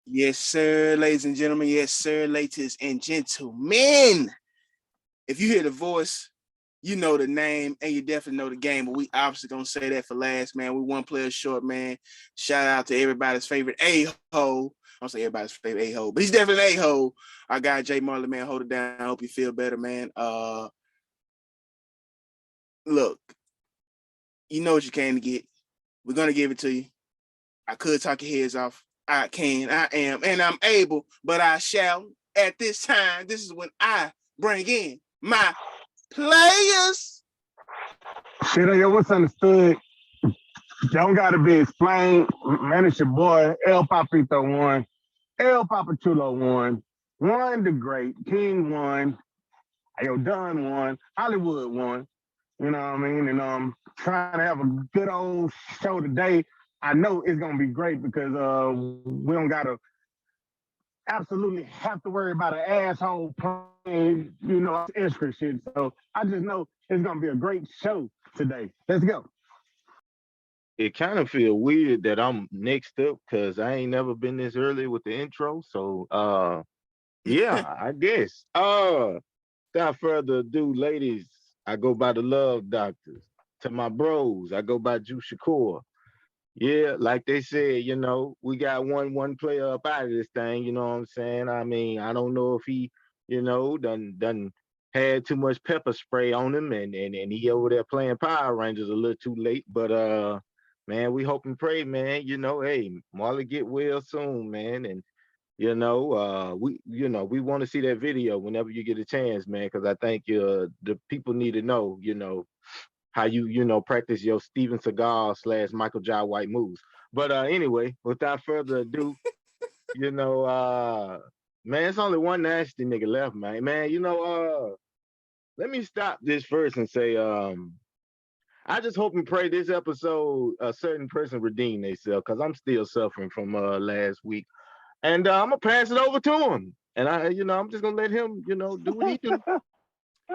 Yes, sir, ladies and gentlemen. Yes, sir, ladies and gentlemen. If you hear the voice, you know the name and you definitely know the game. But we obviously gonna say that for last, man. We one player short, man. Shout out to everybody's favorite a-hole. I don't say everybody's favorite a-hole, but he's definitely an a-hole. Our guy Jay Marley, man, hold it down. I hope you feel better, man. Look, you know what you came to get. We're gonna give it to you. I could talk your heads off. I can, I am, and I'm able, but I shall. At this time, this is when I bring in my players. Shit, yo, what's understood? Don't gotta be explained. Man, it's your boy, El Papito one, El Papachulo one the Great, King one, yo, Don one, Hollywood one. You know what I mean? And trying to have a good old show today. I know it's gonna be great because we don't gotta absolutely have to worry about an asshole playing, extra shit. So I just know it's gonna be a great show today. Let's go. It kind of feel weird that I'm next up because I ain't never been this early with the intro. So yeah, I guess. Without further ado, ladies, I go by the Love Doctors. To my bros, I go by Juice Shakur. Yeah, like they said, we got one player up out of this thing, you know what I'm saying? I mean, I don't know if he, done had too much pepper spray on him and he over there playing Power Rangers a little too late. But man, we hope and pray, man. Hey, Marley get well soon, man. And we want to see that video whenever you get a chance, man, because I think the people need to know, how you practice your Steven Seagal / Michael Jai White moves. But anyway, without further ado, man, it's only one nasty nigga left, man. Man, let me stop this first and say, I just hope and pray this episode a certain person redeem themselves because I'm still suffering from last week. And I'm gonna pass it over to him. And I'm just gonna let him, do what he do.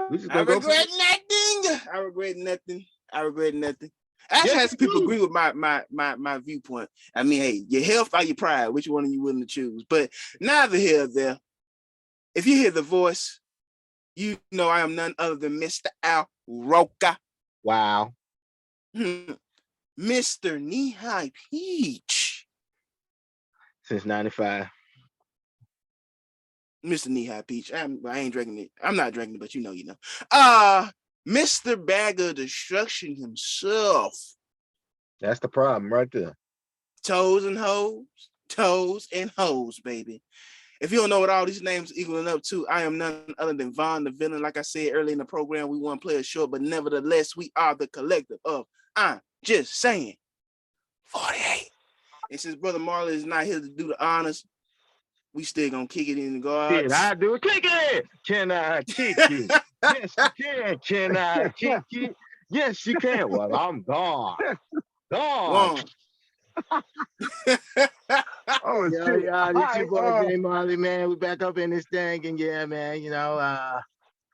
We just gonna regret nothing. I regret nothing. I regret nothing. I actually had some people agree with my viewpoint. I mean, hey, your health or your pride, which one are you willing to choose? But neither here or there. If you hear the voice, you know I am none other than Mr. Al Roca. Wow. Mr. Knee-High Peach. Since 95. Mr. Knee-High Peach. I ain't drinking it. I'm not drinking it, but you know. Mr. Bag of Destruction himself. That's the problem right there. Toes and hoes, baby. If you don't know what all these names equaling up to, I am none other than Von the Villain. Like I said earlier in the program, we want to play a short, but nevertheless, we are the collective of I'm just saying 48. And since Brother Marley is not here to do the honors, we still gonna kick it in the guards. Did I do it? Kick it! Can I kick it? Yes, you can. Can I kick it? Yes, you can. Well, I'm gone. Gone. Oh, shit. Yeah, this your boy Jay Marley, man. We back up in this thing, and yeah, man,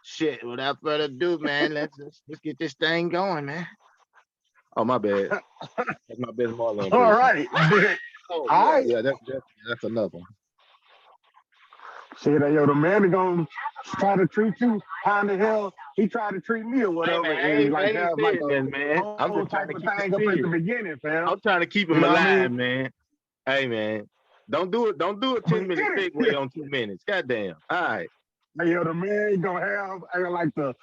shit. Without further ado, man, let's get this thing going, man. Oh, my bad. That's my best Marley. All right. Oh, yeah, right. Yeah, that's another one. Shit, yo, the man is gonna try to treat you how in the hell he tried to treat me or whatever. Hey, man, man. I'm just trying to keep it up at the beginning, fam. I'm trying to keep him alive, man. Hey, man. Don't do it 10-minute segue on 2 minutes. Goddamn. All right. Hey, yo, the man gonna have like the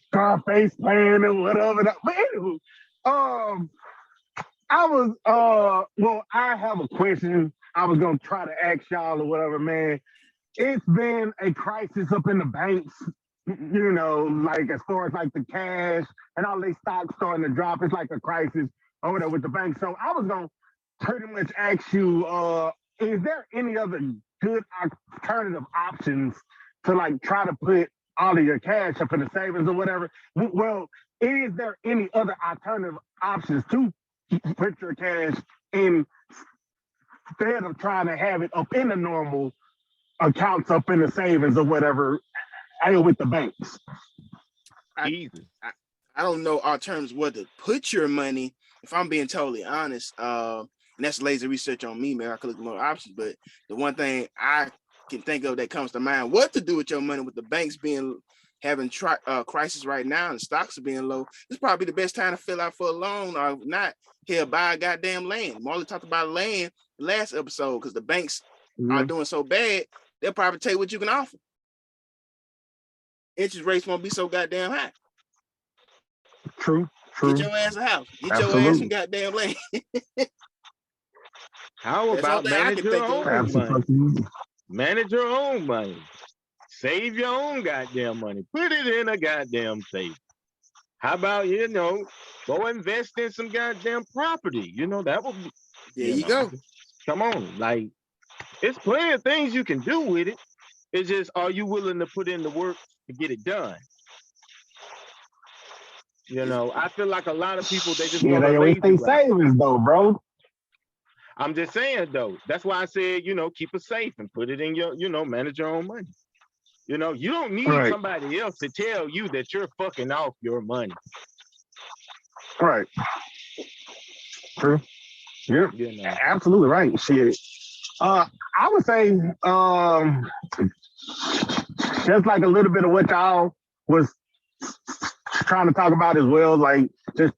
Scarface playing or whatever. But anywho, I have a question I was gonna try to ask y'all or whatever, man. It's been a crisis up in the banks, like as far as like the cash and all these stocks starting to drop. It's like a crisis over there with the bank. So I was gonna pretty much ask you, is there any other good alternative options to like try to put all of your cash up in the savings or whatever? Well, is there any other alternative options to put your cash in instead of trying to have it up in the normal accounts up in the savings or whatever with the banks? I don't know alternatives where to put your money. If I'm being totally honest, And that's lazy research on me, man. I could look at more options, but the one thing I can think of that comes to mind, what to do with your money with the banks having crisis right now and the stocks are being low. It's probably the best time to fill out for a loan or not. Hell, buy a goddamn land. Marley talked about land the last episode because the banks are doing so bad, they'll probably tell you what you can offer. Interest rates won't be so goddamn high. True. Get your ass a house. Get Absolutely. your ass some goddamn land. How about manage your own money? Manage your own money. Save your own goddamn money. Put it in a goddamn safe. How about, go invest in some goddamn property? That would be. There you go. Come on. Like, it's plenty of things you can do with it. It's just, are you willing to put in the work to get it done? I feel like a lot of people, they just they always say savings though, bro. I'm just saying though. That's why I said, keep it safe and put it in your, manage your own money. You don't need somebody else to tell you that you're fucking off your money. Right. True. You're absolutely right. Shit. I would say just like a little bit of what y'all was trying to talk about as well, like just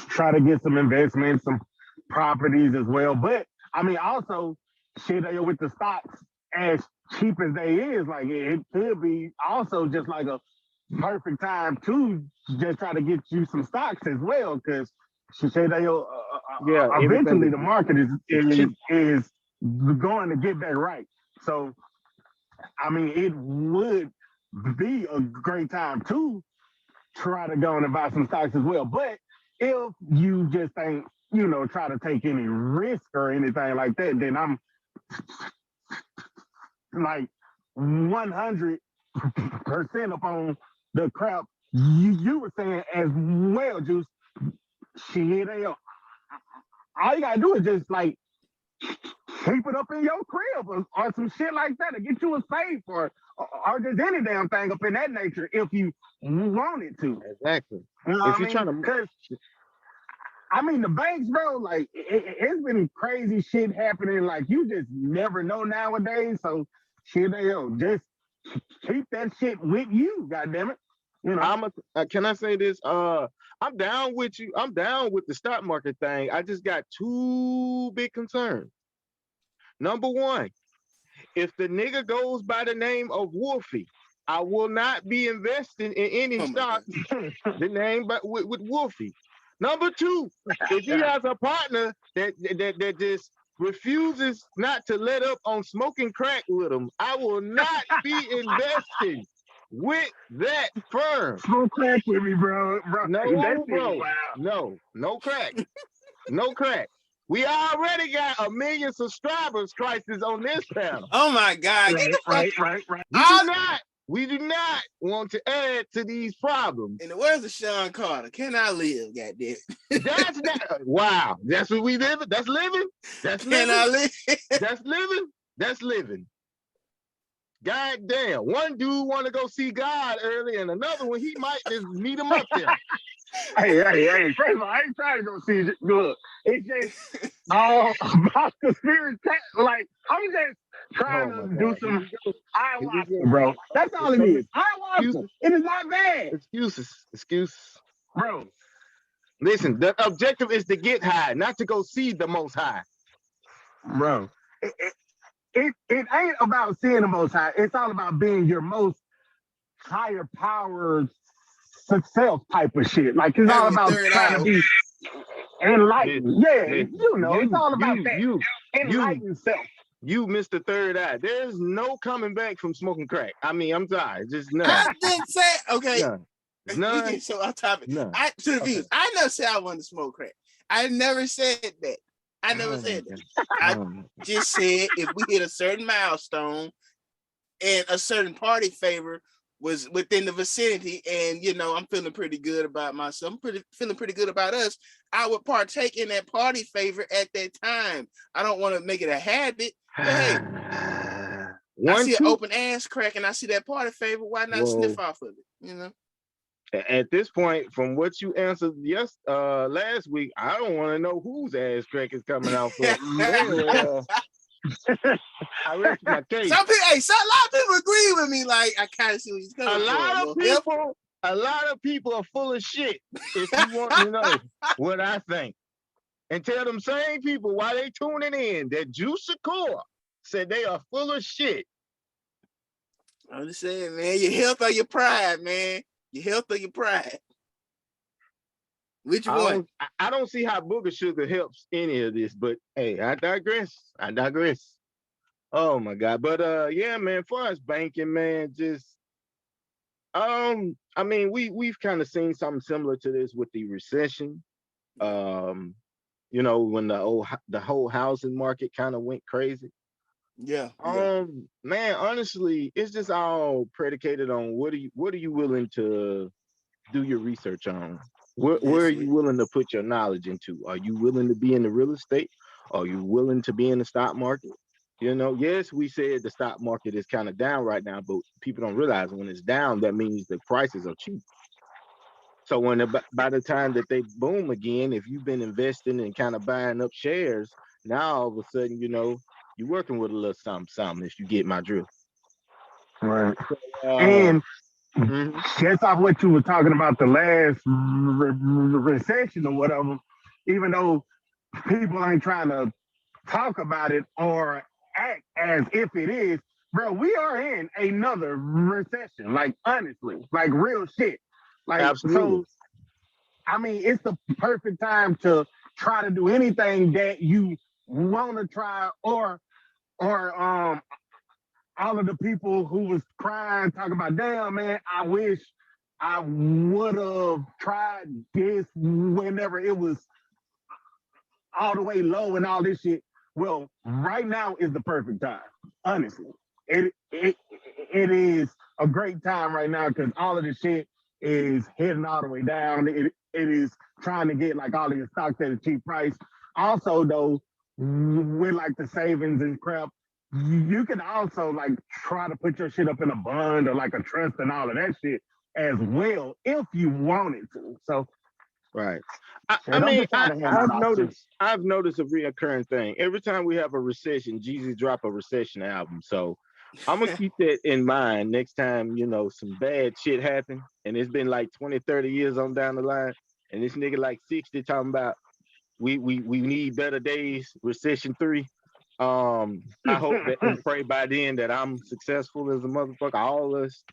try to get some investments, some properties as well. But I mean, also shit with the stocks, as cheap as they is, like it could be also just like a perfect time to just try to get you some stocks as well, because she said eventually the market is going to get back right. So I mean, it would be a great time to try to go and buy some stocks as well. But if you just ain't, try to take any risk or anything like that, then I'm like 100% upon the crap you were saying as well, Juice. Shit, all you gotta do is just like keep it up in your crib or some shit like that, or get you a safe or just any damn thing up in that nature if you wanted to. Exactly. If you're trying to, because I mean the banks, bro, like it's been crazy shit happening. Like you just never know nowadays. So shit, just keep that shit with you. Goddamn it. Can I say this? I'm down with you. I'm down with the stock market thing. I just got two big concerns. Number one, if the nigga goes by the name of Wolfie, I will not be investing in any stock the name with Wolfie. Number two, if he has a partner that just refuses not to let up on smoking crack with him, I will not be investing with that firm. Smoke crack with me, bro. No, bro. Wow. No crack. No crack. We already got 1 million subscribers crisis on this panel. Oh my God. Right. We do not want to add to these problems. In the words of Sean Carter, can I live, goddamn? That's not, wow. That's what we live. That's living. That's living. Can I live? That's living. That's living. God damn. One dude want to go see God early, and another one, he might just meet him up there. Hey. First of all, I ain't trying to go see it. Look, it's just all about the spirit. Like, I'm just trying to do some ayahuasca, bro. That's all it is. Ayahuasca. It is not bad. Excuses. Bro. Listen, the objective is to get high, not to go see the most high. Bro. It ain't about seeing the most high. It's all about being your most higher powered self type of shit. Like it's all about trying to be enlightened. It's all about that. Enlightened self. You missed the third eye. There's no coming back from smoking crack. I mean, I'm sorry. Just none. I didn't say, okay. None. We get so off topic. None. I never said I wanted to smoke crack. I never said that. I never said that. I just said if we hit a certain milestone and a certain party favor was within the vicinity, and I'm feeling pretty good about myself, feeling pretty good about us, I would partake in that party favor at that time. I don't want to make it a habit, but hey, I see an open ass crack and I see that party favor, why not sniff off of it? At this point, from what you answered last week, I don't want to know whose ass crack is coming out for. But anyway, I rest my case. Some people, a lot of people agree with me. Like, I kind of see what he's coming for. A lot of people are full of shit. If you want to know what I think, and tell them same people why they tuning in that Juice Shakur said they are full of shit. I'm just saying, man, your health or your pride, man. Your health or your pride. Which one? I don't see how Booger Sugar helps any of this, but hey, I digress. Oh my God. But yeah, man, as far as banking, man, just I mean, we've kind of seen something similar to this with the recession. You know, when the whole housing market kind of went crazy. Yeah. Man, honestly, it's just all predicated on what are you willing to do your research on? Where are you willing to put your knowledge into? Are you willing to be in the real estate? Are you willing to be in the stock market? You know, yes, we said the stock market is kind of down right now, but people don't realize when it's down, that means the prices are cheap. So by the time that they boom again, if you've been investing and kind of buying up shares, now all of a sudden, you know, you're working with a little something, if you get my drift. Right. And just off what you were talking about, the last recession or whatever, even though people ain't trying to talk about it or act as if it is, bro, we are in another recession. Like, honestly, like real shit. Like, absolutely. So, I mean, it's the perfect time to try to do anything that you want to try, or all of the people who was crying, talking about, damn, man, I wish I would have tried this whenever it was all the way low and all this shit. Well, right now is the perfect time, honestly. It is a great time right now because all of this shit is heading all the way down. It is trying to get like all of your stocks at a cheap price. Also, though, with like the savings and crap, you can also like try to put your shit up in a bond or like a trust and all of that shit as well if you wanted to. So, right. I mean, I've noticed a reoccurring thing. Every time we have a recession, Jeezy drop a recession album. So I'm gonna keep that in mind next time, you know, some bad shit happen. And it's been like 20, 30 years on down the line. And this nigga like 60 talking about we need better days, recession 3. I hope that and pray by then that I'm successful as a motherfucker, all of us,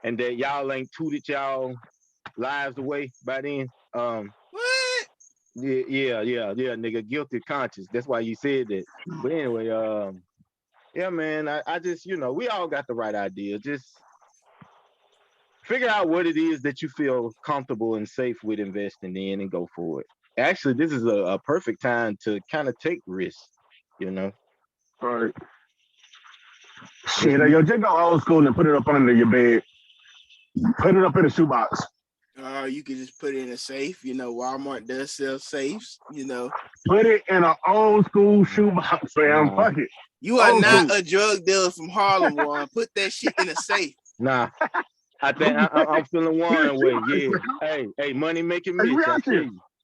and that y'all ain't tooted y'all lives away by then. What? Yeah, nigga, guilty conscience. That's why you said that. But anyway, yeah, man, I just, you know, we all got the right idea. Just figure out what it is that you feel comfortable and safe with investing in and go for it. Actually, this is a perfect time to kind of take risks, you know. All right. Shit, yo, just go old school and put it up under your bed. Put it up in a shoebox. You could just put it in a safe. You know, Walmart does sell safes. You know, put it in an old school shoebox, fam. Fuck it. You are not a drug dealer from Harlem, Warren. Put that shit in a safe. Nah, I think I'm feeling Warren way. Yeah. Hey, money making Mitch.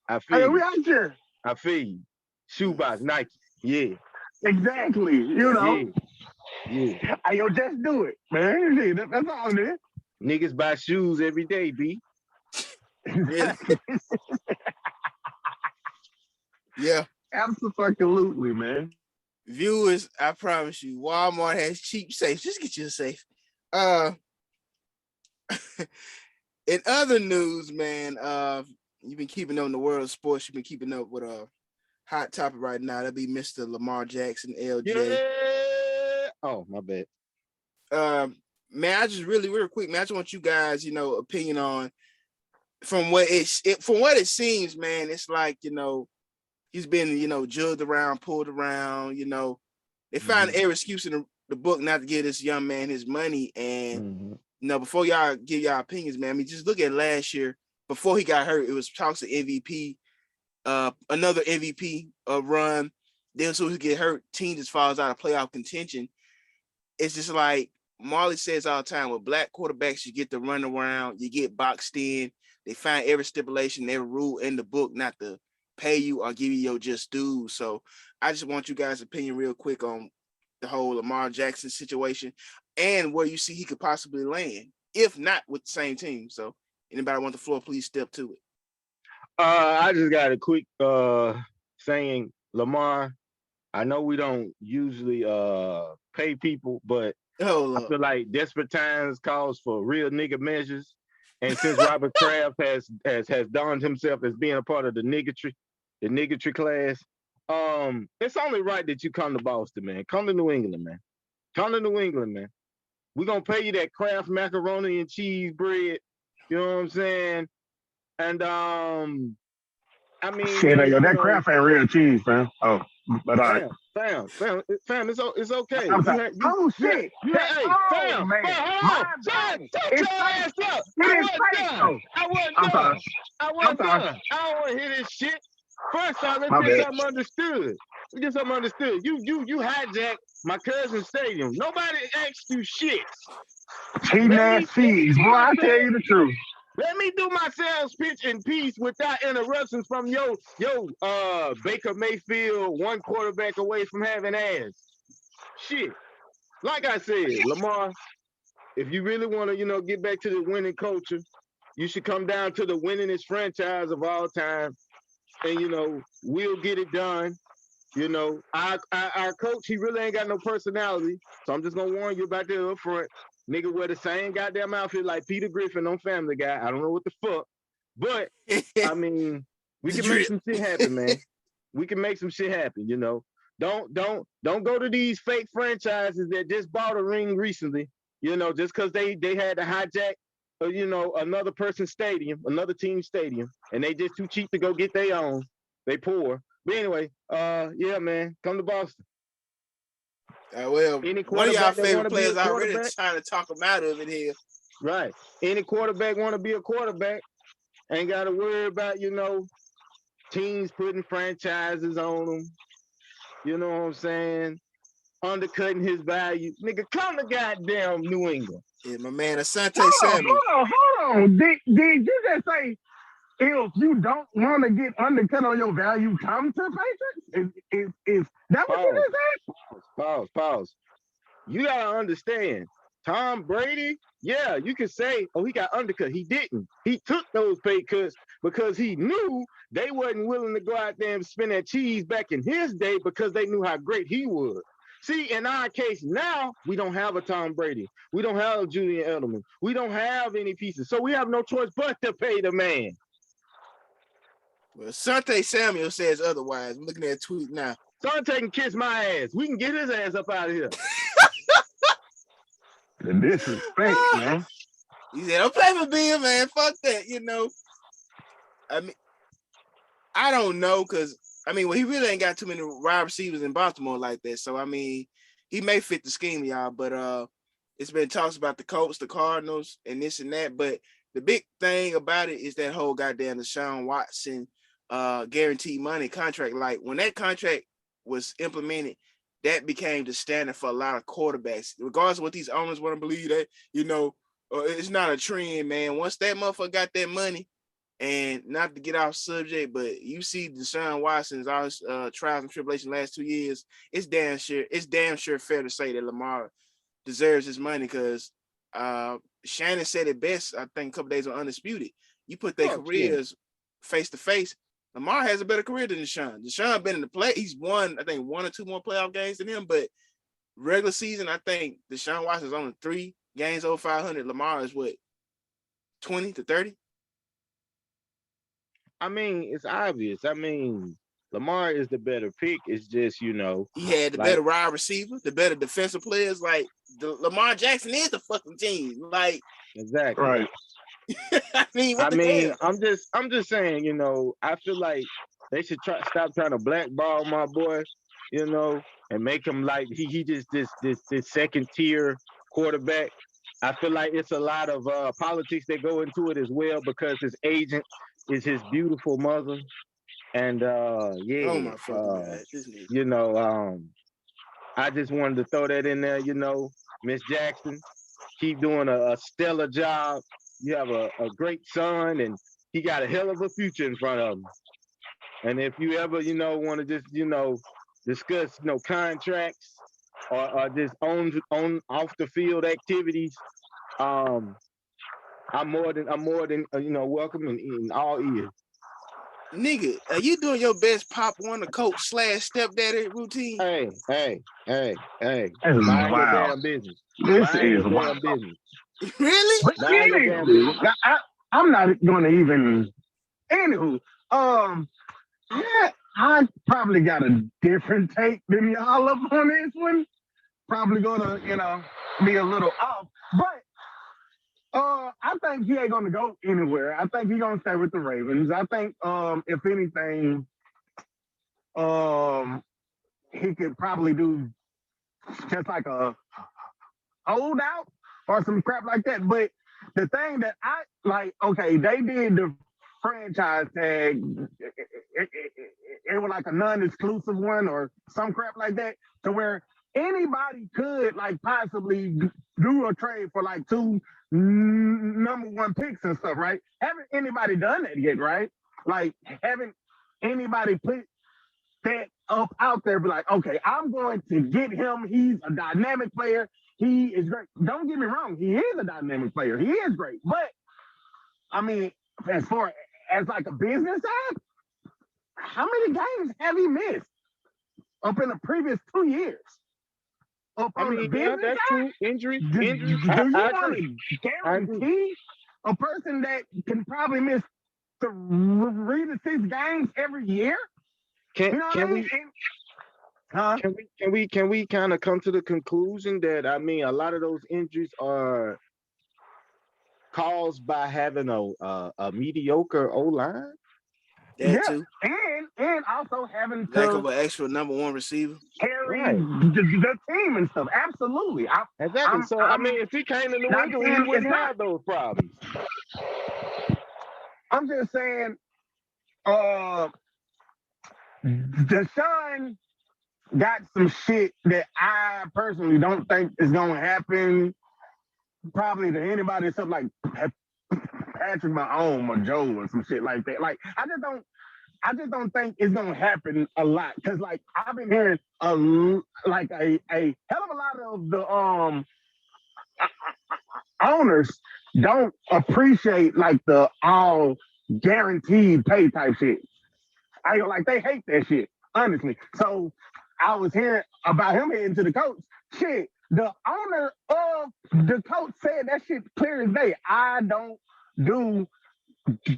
I feel you. We out here. I feel you. Shoebox, Nike. Yeah. Exactly. You know. Yeah. Hey, yo, just do it, man. That's all it is. Niggas buy shoes every day, B. Yeah. Absolutely, man. Viewers, I promise you, Walmart has cheap safes. Just get you a safe. In other news, man, you've been keeping up in the world of sports. You've been keeping up with a hot topic right now. That'll be Mr. Lamar Jackson, LJ. Yeah. Oh, my bad. Man, I just really, real quick, man, I just want you guys, you know, opinion on from what it seems, man. It's like, you know, he's been, you know, jugged around, pulled around, you know. They find every excuse in the book not to give this young man his money. And, you know, before y'all give y'all opinions, man, I mean, just look at last year. Before he got hurt, it was talks of MVP, another MVP run. Then so he get hurt, team just falls out of playoff contention. It's just like Marley says all the time, with black quarterbacks, you get to run around, you get boxed in. They find every stipulation, every rule in the book not to pay you or give you your just dues. So I just want you guys' opinion real quick on the whole Lamar Jackson situation and where you see he could possibly land, if not with the same team. So anybody want the floor, please step to it. I just got a quick saying, Lamar. I know we don't usually pay people, but I feel like desperate times calls for real nigga measures. And since Robert Kraft has donned himself as being a part of the niggotry class, it's only right that you come to Boston, man. Come to New England, man. Come to New England, man. We're gonna pay you that Kraft macaroni and cheese bread. You know what I'm saying? And I mean, shit, man, yo, that Kraft ain't real cheese, fam. Oh, but all right. Fam, it's okay. I'm sorry. Shit. Hey, fam, man. hold on. Shut your ass up. I wasn't I'm done. sorry. I wasn't done. I don't want to hear this shit. First off, let's My get bad. something understood. You hijacked my cousin's stadium. Nobody asked you shit. Cheating ass cheese. Boy, I tell you the truth. Let me do my sales pitch in peace without interruptions from yo Baker Mayfield, one quarterback away from having ass. Shit. Like I said, Lamar, if you really want to, get back to the winning culture, you should come down to the winningest franchise of all time. And we'll get it done. Our coach, he really ain't got no personality. So I'm just gonna warn you about that up front. Nigga wear the same goddamn outfit like Peter Griffin on Family Guy. I don't know what the fuck. But I mean, we can make some shit happen, man. We can make some shit happen, Don't go to these fake franchises that just bought a ring recently, just because they had to hijack another person's stadium, another team's stadium, and they just too cheap to go get their own. They poor. But anyway, yeah, man, come to Boston. Well, one of y'all favorite players already trying to talk him out of it here. Right. Any quarterback want to be a quarterback. Ain't got to worry about, teams putting franchises on them. You know what I'm saying? Undercutting his value. Nigga, come to goddamn New England. Yeah, my man, Asante Samuel. Hold on. Did you just say if you don't want to get undercut on your value, come to Patriots? Is that what you just said? Pause. You gotta understand, Tom Brady, yeah, you can say, oh, he got undercut. He didn't. He took those pay cuts because he knew they wasn't willing to go out there and spend that cheese back in his day because they knew how great he was. See, in our case now, we don't have a Tom Brady. We don't have a Julian Edelman. We don't have any pieces. So we have no choice but to pay the man. Well, Asante Samuel says otherwise. I'm looking at a tweet now. Asante can kiss my ass. We can get his ass up out of here. The disrespect, man. He said, don't play for Bill, man. Fuck that, I mean, I don't know, because, well, he really ain't got too many wide receivers in Baltimore like that. So, he may fit the scheme, y'all. But it's been talks about the Colts, the Cardinals, and this and that. But the big thing about it is that whole goddamn Deshaun Watson guaranteed money contract. Like, when that contract was implemented, that became the standard for a lot of quarterbacks, regardless of what these owners want to believe that, it's not a trend, man. Once that motherfucker got that money, and not to get off subject, but you see Deshaun Watson's trials and tribulations last 2 years, it's damn sure fair to say that Lamar deserves his money because Shannon said it best, I think, a couple days on Undisputed. You put their careers face to face. Lamar has a better career than Deshaun. Deshaun been in the play. He's won, I think, 1 or 2 more playoff games than him. But regular season, I think Deshaun Watson's only 3 games over 500. Lamar is what, 20 to 30? It's obvious. Lamar is the better pick. It's just, he had the better wide receiver, the better defensive players. Like Lamar Jackson is the fucking team. Like, exactly. Right. I'm just saying, I feel like they should stop trying to blackball my boy, and make him like he just this second tier quarterback. I feel like it's a lot of politics that go into it as well because his agent is his beautiful mother, and yeah. Oh my fucking God. I just wanted to throw that in there, Miss Jackson. Keep doing a stellar job. You have a great son, and he got a hell of a future in front of him. And if you ever, want to just, discuss, contracts or just on off the field activities, um, I'm more than welcome in all ears. Nigga, are you doing your best Pop Warner coach / stepdaddy routine? Hey. This is Mind your wild. damn business. This Mind is your wild. damn business. Really? But Mind your damn business. I'm not going to even. Anywho, yeah, I probably got a different take than y'all up on this one. Probably gonna, be a little off. But I think he ain't gonna go anywhere. I think he's gonna stay with the Ravens. I think if anything, he could probably do just like a holdout or some crap like that. But the thing that I like, okay, they did the franchise tag. It was like a non-exclusive one or some crap like that, to where anybody could like possibly do a trade for like two number one picks and stuff, right? Haven't anybody done that yet, right? Like, haven't anybody put that up out there, be like, okay, I'm going to get him. He's a dynamic player. He is great. Don't get me wrong. He is a dynamic player. He is great. But I mean, as far as like a business side, how many games have he missed up in the previous 2 years? Up on the business that's side? true. Injuries. Do I you want agree. to guarantee a person that can probably miss 3 to 6 games every year? Can You know what I can mean? we Huh? can we kind of come to the conclusion that a lot of those injuries are caused by having a mediocre O line? That Yeah, too. and also having Lack to of an actual number one receiver. carry Right. the team and stuff. Absolutely. Exactly. I'm, So I'm if he came to New not England, saying he it's wouldn't not. have those problems. I'm just saying, Deshaun got some shit that I personally don't think is gonna happen. Probably to anybody except like Patrick Mahomes or Joe or some shit like that. Like I just don't think it's gonna happen a lot, because like I've been hearing a hell of a lot of the owners don't appreciate like the all guaranteed pay type shit. They hate that shit, honestly. So I was hearing about him heading to the coach. Shit, the owner of the coach said that shit clear as day. I don't do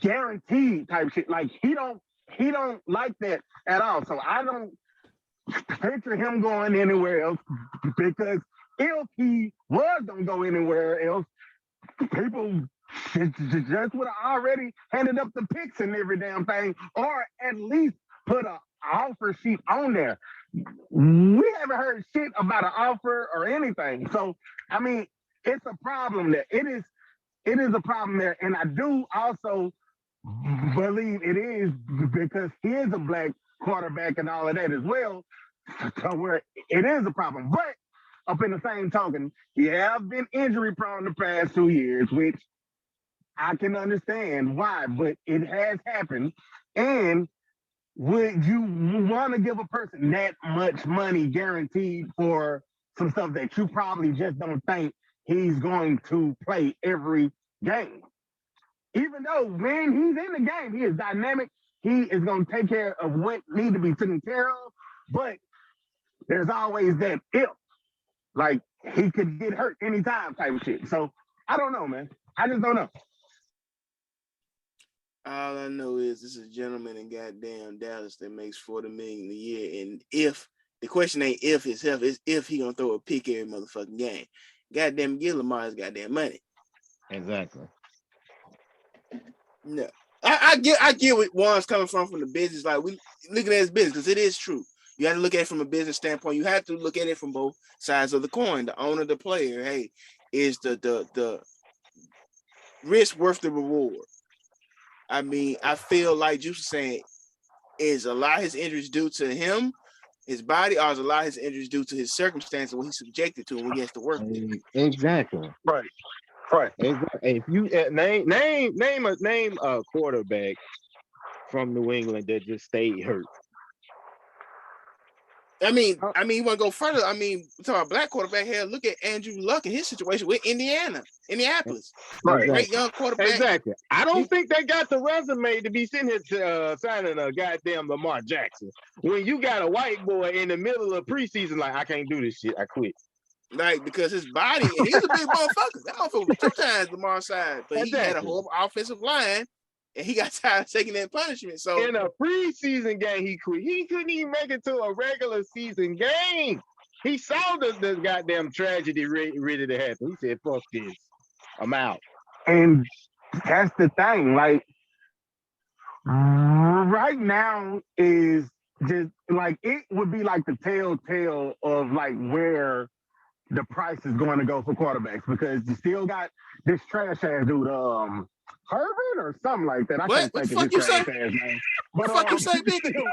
guaranteed type shit. Like he don't like that at all. So I don't picture him going anywhere else, because if he was gonna go anywhere else, people just would have already handed up the picks and every damn thing, or at least put an offer sheet on there. We haven't heard shit about an offer or anything. So I mean, it's a problem there. It is a problem there, and I do also believe it is because he is a black quarterback and all of that as well. So where it is a problem. But up in the same token, he have been injury prone the past 2 years, which I can understand why, but it has happened. And would you want to give a person that much money guaranteed for some stuff that you probably just don't think he's going to play every game? Even though when he's in the game, he is dynamic. He is going to take care of what needs to be taken care of. But there's always that if, like he could get hurt anytime type of shit. So I don't know, man. I just don't know. All I know is this is a gentleman in goddamn Dallas that makes $40 million a year. And if the question ain't if his health, is if he gonna throw a pick every motherfucking game. Goddamn, give Lamar his goddamn money. Exactly. No. I get what Juan's coming from the business. Like we looking at his business, because it is true. You have to look at it from a business standpoint. You have to look at it from both sides of the coin. The owner, the player. Hey, is the risk worth the reward? I mean, I feel like Juice was saying, is a lot of his injuries due to him, his body or is a lot of his injuries due to his circumstances when he's subjected to and when he has to work with it. Exactly. Right. Exactly. If you name a quarterback from New England that just stayed hurt. I mean, you want to go further. I mean, we're talking about black quarterback here. Look at Andrew Luck and his situation with Indianapolis. Right. Great young quarterback. Exactly. I don't think they got the resume to be sitting here signing a goddamn Lamar Jackson. When you got a white boy in the middle of preseason, like, I can't do this shit, I quit. Like, because his body, and he's a big motherfucker. That motherfucker was 2 times Lamar's size, but he had a horrible offensive line, and he got tired of taking that punishment. So in a preseason game, he quit. He couldn't even make it to a regular season game. He saw the goddamn tragedy ready to happen. He said, "Fuck this, I'm out." And that's the thing. Like, right now is just like it would be like the telltale of like where the price is going to go for quarterbacks because you still got this trash ass dude, Herbert or something like that. I can't think of his trash ass name. What the fuck you say, big? Still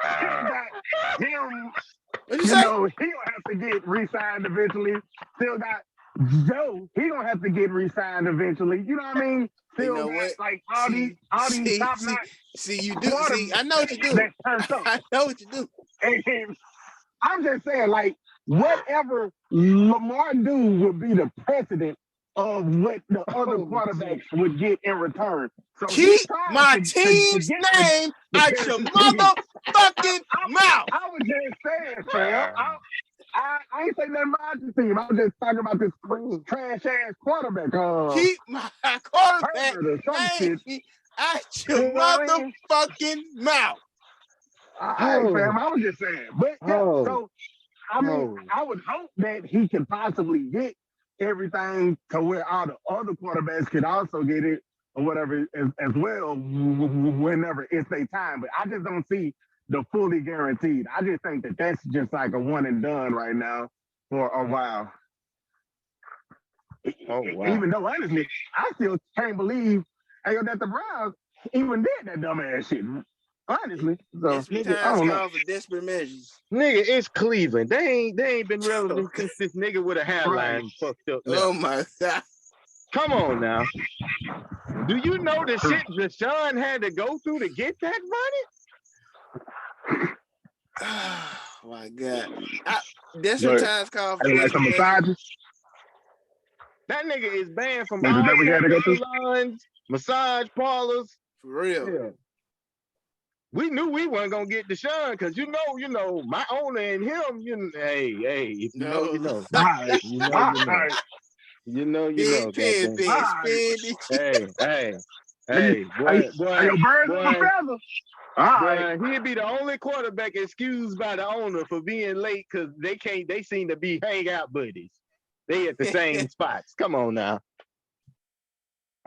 got him. What you say? Know, he gonna have to get re-signed eventually. Still got Joe. He gonna have to get re-signed eventually. You know what I mean? Still You know got, what? like all these top notch. See, you do. See, I know what you do. I know what you do. And I'm just saying, like, whatever Lamar do would be the precedent of what the other quarterbacks would get in return. So keep my team's name out your motherfucking mouth. I was just saying, fam. I ain't saying nothing about the team. I was just talking about this trash ass quarterback. Keep my quarterback name out your motherfucking mouth. Fam, I was just saying. But so I mean, I would hope that he can possibly get everything to where all the other quarterbacks could also get it or whatever as well whenever it's their time. But I just don't see the fully guaranteed. I just think that that's just like a one and done right now for a while. Oh, wow. Even though, honestly, I still can't believe that the Browns even did that dumbass shit. Honestly, so nigga, I don't know. For desperate measures. Nigga, it's Cleveland. They ain't been relevant since this nigga with a hairline fucked up. Now. Oh my god! Come on now. Do you know the shit Deshaun had to go through to get that money? Oh my god! Desperate times call for like some massages. That nigga is banned from all salons, massage parlors. For real. Yeah. We knew we weren't gonna get Deshaun because you know, my owner and him, hey, if you know, you know. You know. Hey, boy, he'd be the only quarterback excused by the owner for being late because they seem to be hangout buddies. They at the same spots. Come on now.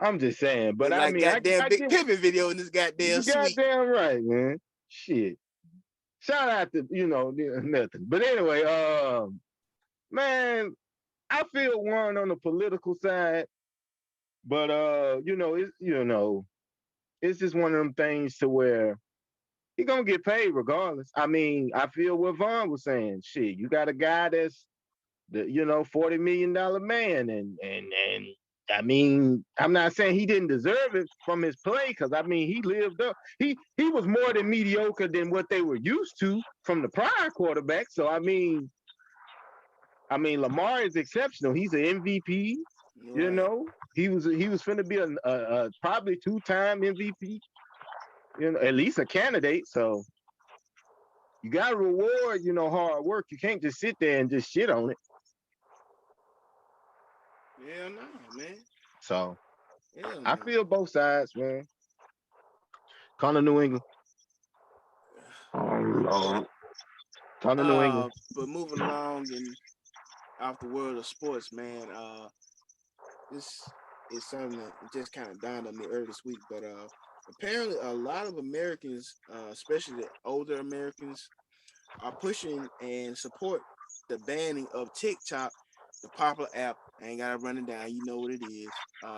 I'm just saying, but like, I mean, goddamn big Pippin video in this goddamn suite. Goddamn right, man. Shit. Shout out to nothing. But anyway, man, I feel one on the political side, but it's just one of them things to where he gonna get paid regardless. I mean, I feel what Vaughn was saying. Shit, you got a guy that's the $40 million man, and I mean, I'm not saying he didn't deserve it from his play, because I mean he lived up. He was more than mediocre than what they were used to from the prior quarterback. So I mean Lamar is exceptional. He's an MVP. Right. He was finna be a probably 2-time MVP. At least a candidate. So you gotta reward hard work. You can't just sit there and just shit on it. Yeah, no, man. So I feel both sides, man. Come to New England. Oh Lord. Come to New England. But moving along and off the world of sports, man. This is something that just kind of dawned on me earlier this week. But apparently, a lot of Americans, especially the older Americans, are pushing and support the banning of TikTok, the popular app. I ain't gotta run it down. You know what it is.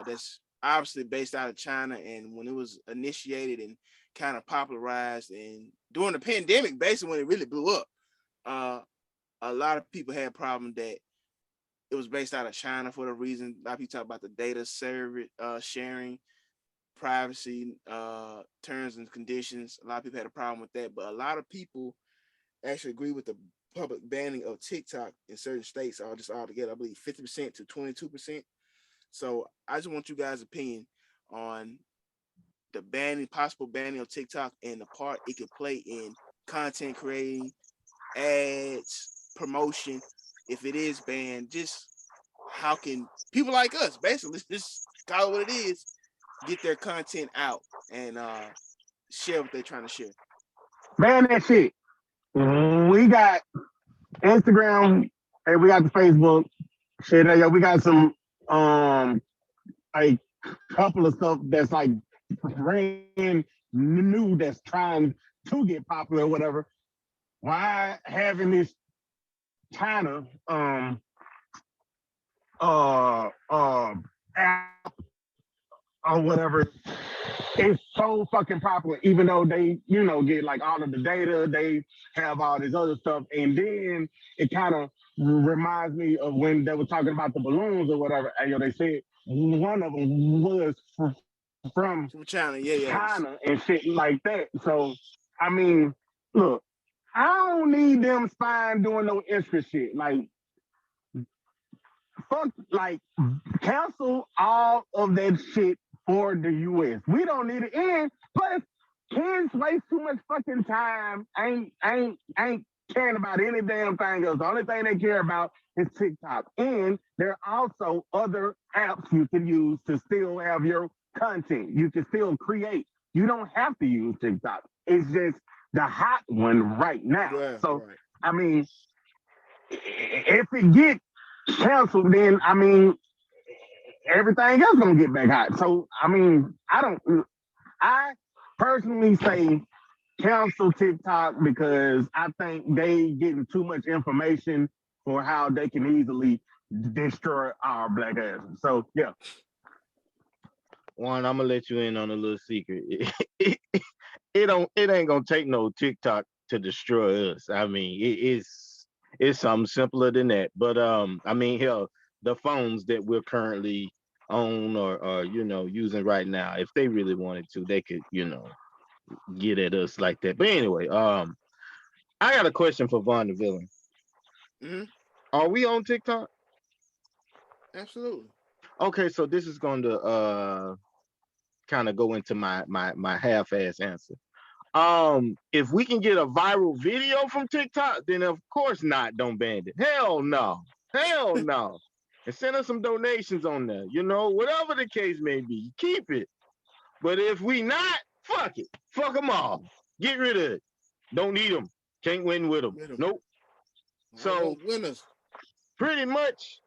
That's obviously based out of China, and when it was initiated and kind of popularized, and during the pandemic, basically when it really blew up, uh, a lot of people had a problem that it was based out of China for the reason. A lot of people talk about the data server sharing, privacy terms and conditions. A lot of people had a problem with that, but a lot of people actually agree with the public banning of TikTok in certain states, all just all together. I believe 50% to 22%. So I just want you guys' opinion on the banning, possible banning of TikTok and the part it could play in content creating, ads, promotion. If it is banned, just how can people like us, basically, just call it what it is, get their content out and share what they're trying to share. Man, that shit. We got Instagram and we got the Facebook. Shit, yo, we got some a couple of stuff that's like brand new that's trying to get popular or whatever. Why having this China app or whatever is so fucking popular, even though they, get like all of the data, they have all this other stuff. And then it kind of reminds me of when they were talking about the balloons or whatever. And, they said one of them was from China, yeah. China and shit like that. So, I mean, look, I don't need them spying doing no extra shit. Like, fuck, like, cancel all of that shit for the US. We don't need it in. Plus, kids waste too much fucking time. Ain't caring about any damn thing else. The only thing they care about is TikTok. And there are also other apps you can use to still have your content. You can still create. You don't have to use TikTok. It's just the hot one right now. Yeah, so, right. I mean, if it gets canceled, then, I mean, everything else gonna get back hot. So, I mean, I personally say cancel TikTok because I think they getting too much information for how they can easily destroy our black asses. So, yeah. One, I'm gonna let you in on a little secret. It ain't gonna take no TikTok to destroy us. I mean, it's something simpler than that. But I mean, hell, the phones that we're currently on or using right now, if they really wanted to, they could get at us like that. But anyway, I got a question for Von the Villain. Mm-hmm. Are we on TikTok? Absolutely. Okay, so this is going to kind of go into my half-ass answer. If we can get a viral video from TikTok, then of course not, don't ban it. Hell no. Hell no. And send us some donations on there. Whatever the case may be, keep it. But if we not, fuck it. Fuck them all. Get rid of it. Don't need them. Can't win with them. Nope. So winners. Pretty much,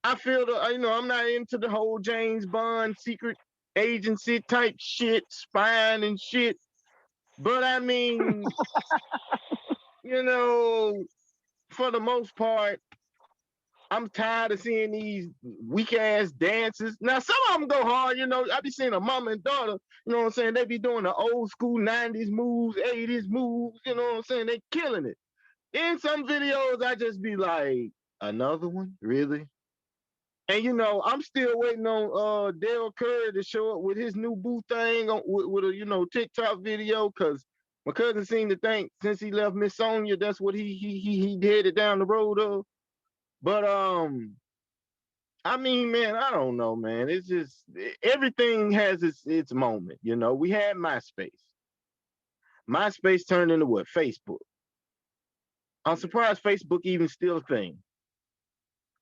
I feel I'm not into the whole James Bond secret agency type shit, spying and shit. But I mean, for the most part, I'm tired of seeing these weak ass dances. Now, some of them go hard, I be seeing a mama and daughter, you know what I'm saying? They be doing the old school 90s moves, 80s moves, you know what I'm saying? They killing it. In some videos, I just be like, another one? Really? And I'm still waiting on Dale Curry to show up with his new boo thing with a TikTok video, because my cousin seemed to think since he left Miss Sonia, that's what he headed down the road of. But I mean, man, I don't know, man. It's just everything has its moment. We had MySpace. MySpace turned into what? Facebook. I'm surprised Facebook even still a thing.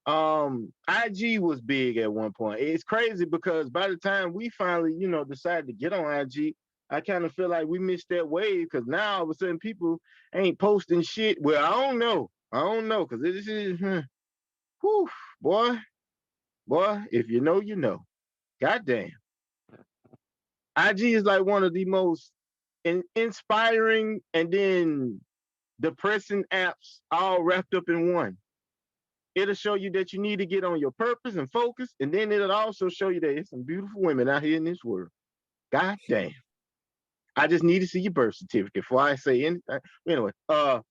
IG was big at one point. It's crazy because by the time we finally, decided to get on IG, I kind of feel like we missed that wave, because now all of a sudden people ain't posting shit. Well, I don't know, because this is, whew, boy, if you know, you know. Goddamn. IG is like one of the most inspiring and then depressing apps all wrapped up in one. It'll show you that you need to get on your purpose and focus, and then it'll also show you that there's some beautiful women out here in this world. God damn. I just need to see your birth certificate before I say anything. Anyway, I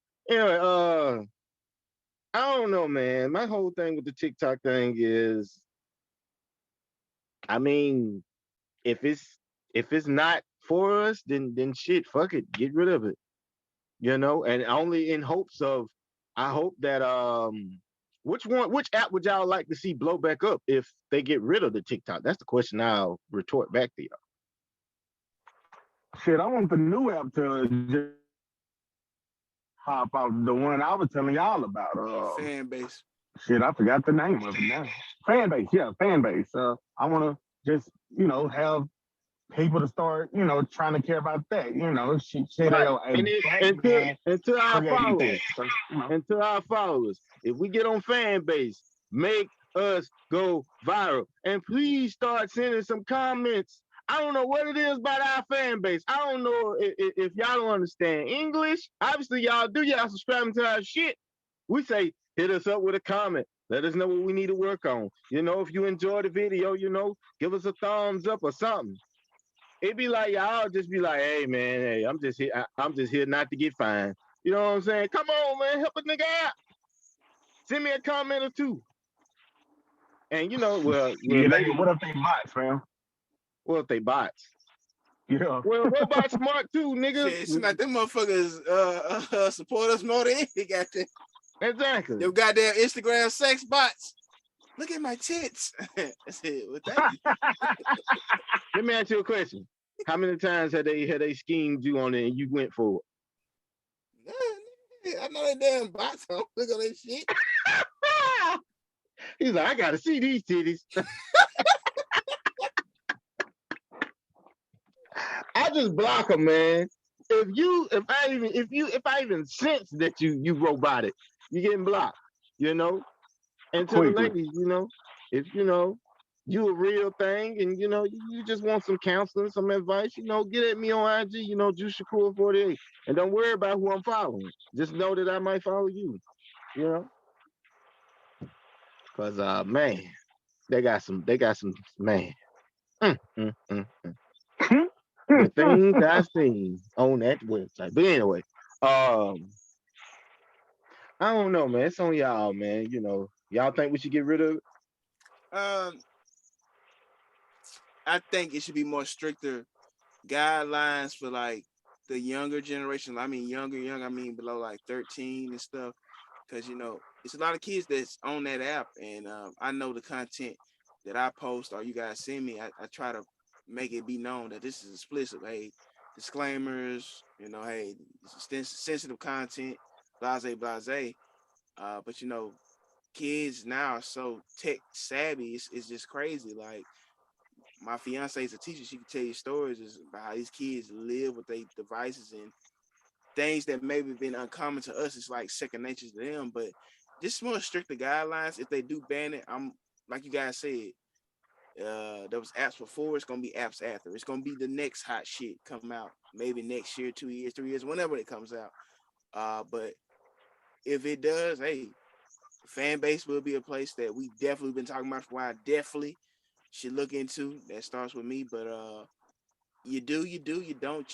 don't know, man. My whole thing with the TikTok thing is, I mean, if it's not for us, then shit, fuck it, get rid of it. And only in hopes of, I hope that which app would y'all like to see blow back up if they get rid of the TikTok? That's the question I'll retort back to y'all. Shit, I want the new app to just hop out. The one I was telling y'all about. Fan base. Shit, I forgot the name of it now. Fan base, yeah, fan base. I want to just, have people to start, trying to care about that. Shit, Right. And to our creating followers, that. So, and to our followers, if we get on fan base, make us go viral. And please start sending some comments. I don't know what it is about our fan base. I don't know if y'all don't understand English. Obviously, y'all do. Y'all subscribing to our shit. We say, hit us up with a comment. Let us know what we need to work on. If you enjoy the video, give us a thumbs up or something. It'd be like y'all just be like, hey man, hey, I'm just here. I'm just here not to get fined. You know what I'm saying? Come on, man, help a nigga out. Send me a comment or two. And what if they bots, fam? Well, if they bots. Yeah. Well, robots smart too, nigga. Shit, it's like them motherfuckers support us more than anything. Goddamn. Exactly. Them goddamn Instagram sex bots. Look at my tits. I said, well, thank you. Let me ask you a question. How many times have they schemed you on it and you went for it? I know that damn bots don't look on that shit. He's like, I gotta see these titties. I just block them, man. If I even sense that you robotic, you getting blocked, And to the ladies, if you a real thing and you just want some counseling, some advice, get at me on IG, Juice Shakur 48. And don't worry about who I'm following. Just know that I might follow you, Cause man, they got some man. The things I seen on that website. But anyway, I don't know, man. It's on y'all, man. Y'all think we should get rid of it? I think it should be more stricter guidelines for like the younger generation. I mean, young, I mean below like 13 and stuff. Because it's a lot of kids that's on that app, and I know the content that I post or you guys send me. I try to make it be known that this is explicit. Hey, disclaimers. Hey, sensitive content. Blase. But kids now are so tech savvy. It's just crazy. Like my fiance is a teacher. She can tell you stories about how these kids live with their devices and things that maybe been uncommon to us. It's like second nature to them. But just more stricter guidelines. If they do ban it, I'm like you guys said. There was apps before. It's gonna be apps after. It's gonna be the next hot shit come out. Maybe next year, 2 years, 3 years, whenever it comes out. But if it does, hey, fan base will be a place that we definitely been talking about for a while. Definitely should look into. That starts with me, but you do, you don't.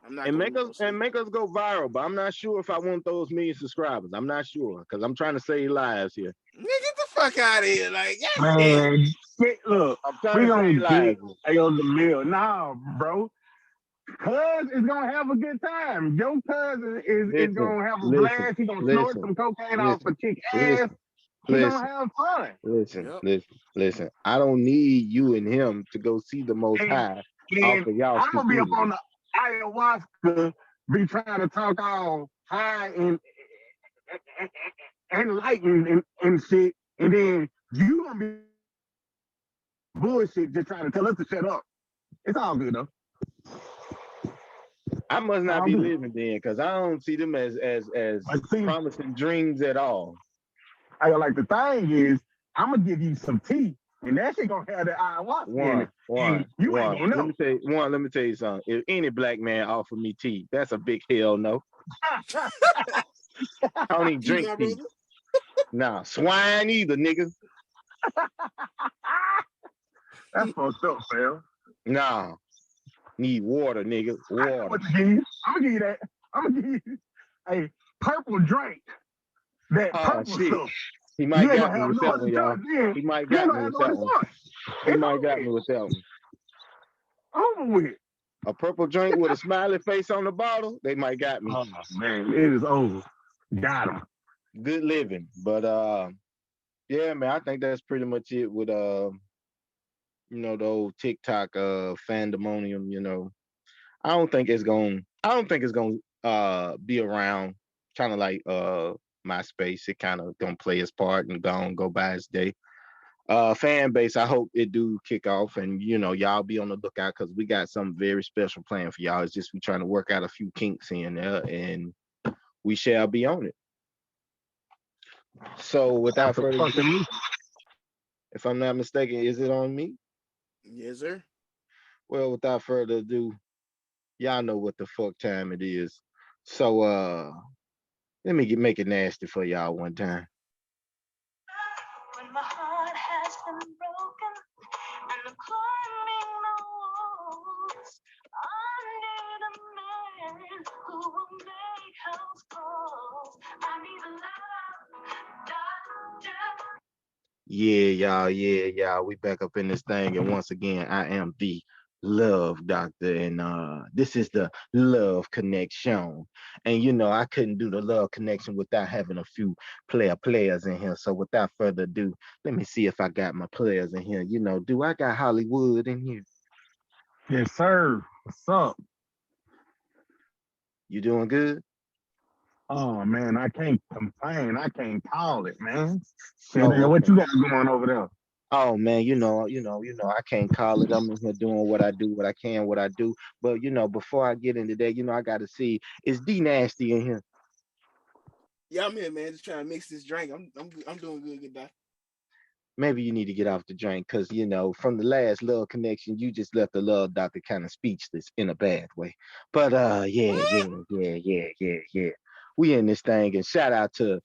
I'm not and gonna make us go viral, but I'm not sure if I want those million subscribers. I'm not sure because I'm trying to save lives here. Man, get the fuck out of here! Like, man, look, I'm trying to save lives. On the mill. Nah, bro. Cuz is gonna have a good time. Your cousin is gonna have a blast. He's gonna snort some cocaine off a chick ass. He's gonna have fun. Listen. I don't need you and him to go see the Most High off of y'all. I'm gonna be up on the ayahuasca, be trying to talk all high and enlightened and shit, and then you gonna be bullshit just trying to tell us to shut up. It's all good though. I must not be living then, because I don't see them as promising dreams at all. Like the thing is, I'm gonna give you some tea, and that shit gonna have the ayahuasca in it. You ain't gonna know. Let me tell you something. If any black man offer me tea, that's a big hell no. I don't even drink tea. Nah, swine either, nigga. That's fucked up, fam. Nah. Need water, nigga. I know Water. what to give you. I'm gonna give you that. I'm gonna give you a purple drink. That Oh purple shit. stuff. He You might ain't got gonna me have with no that other one, y'all. choice. Then He might you ain't got gonna me have with no that other one. choice. He It's might over got with. me with that one. Over with. A purple drink with a smiley face on the bottle. They might got me. Oh man, it is over. Got him. Good living. But yeah, man, I think that's pretty much it with the old TikTok fandemonium, I don't think it's gonna be around kind of like MySpace. It kind of gonna play its part and go by its day. Fan base, I hope it do kick off, and y'all be on the lookout because we got something very special planned for y'all. It's just we trying to work out a few kinks here and there, and we shall be on it. So without After further ado, fucking me. if I'm not mistaken, is it on me? Yes, sir. Well, without further ado, y'all know what the fuck time it is. So let me make it nasty for y'all one time. When my heart has been broken and I'm climbing the walls, I need a man who will make house calls. I need a love doctor. Yeah, y'all. We back up in this thing, and once again, I am the love doctor, and this is the love connection. And I couldn't do the love connection without having a few players in here. So without further ado, let me see if I got my players in here. Do I got Hollywood in here? Yes, sir. What's up? You doing good? Oh man, I can't complain. I can't call it, man. Shit, Oh, what okay. you got going over there? Oh man, I can't call it. I'm in here doing what I do, what I can, what I do. But before I get into that, I gotta see, is D Nasty in here? Yeah, I'm here, man. Just trying to mix this drink. I'm doing good, good guy. Maybe you need to get off the drink because from the last love connection, you just left the love doctor kind of speechless in a bad way. But yeah, What? yeah. We in this thing, and shout out to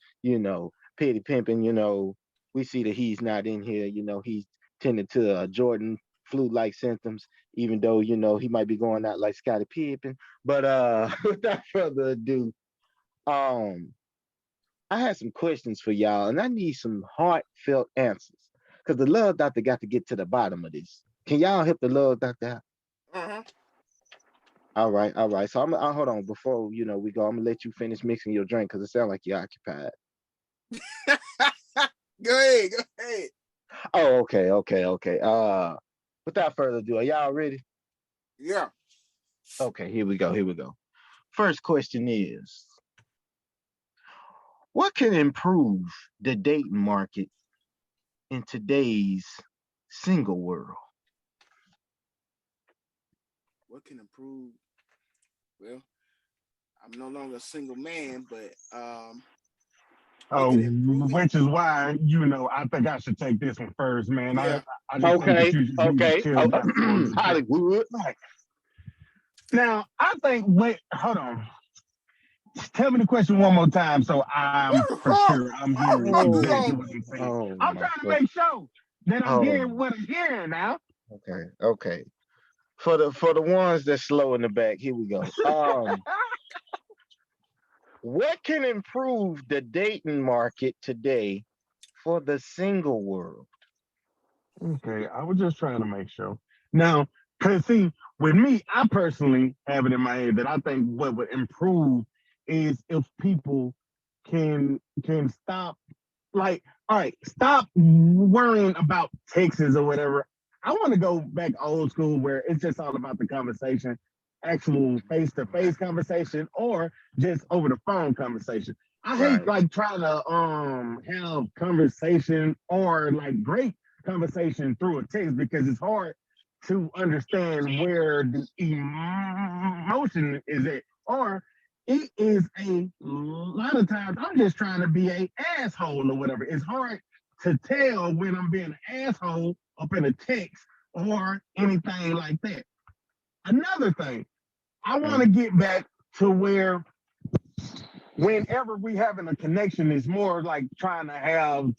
Petty Pimpin. We see that he's not in here. He's tending to Jordan flu-like symptoms, even though he might be going out like Scottie Pippen. But without further ado, um I had some questions for y'all, and I need some heartfelt answers because the love doctor got to get to the bottom of this. Can y'all help the love doctor out? Uh-huh. All right, all right. So hold on before we go. I'm gonna let you finish mixing your drink because it sounds like you're occupied. Go ahead, go ahead. Oh, okay. Without further ado, are y'all ready? Yeah. Okay, here we go. First question is, what can improve the dating market in today's single world? What can improve? Well, I'm no longer a single man, but what Oh, can improve it? which is why I think I should take this one first, man. I Yeah. I just think that Okay, you just need to okay. chill Oh, back for a little bit. Hollywood. Right. Now, I think. Wait, hold on. Tell me the question one more time, so I'm What the for fuck? sure I'm What hearing the fuck you Oh, exactly on? what you're saying. oh I'm my trying to God. make sure that I'm Oh, hearing what I'm hearing now. okay. For the ones that's slow in the back, here we go. What can improve the dating market today for the single world? Okay, I was just trying to make sure. Now, because see, with me, I personally have it in my head that I think what would improve is if people can stop, like, all right, stop worrying about Texas or whatever. I want to go back old school where it's just all about the conversation, actual face to face conversation, or just over the phone conversation. I hate Right. like trying to have conversation or like great conversation through a text because it's hard to understand where the emotion is at. Or it is a lot of times I'm just trying to be a asshole or whatever. It's hard to tell when I'm being an asshole up in a text or anything like that. Another thing, I want to Mhm. get back to where whenever we having a connection, it's more like trying to have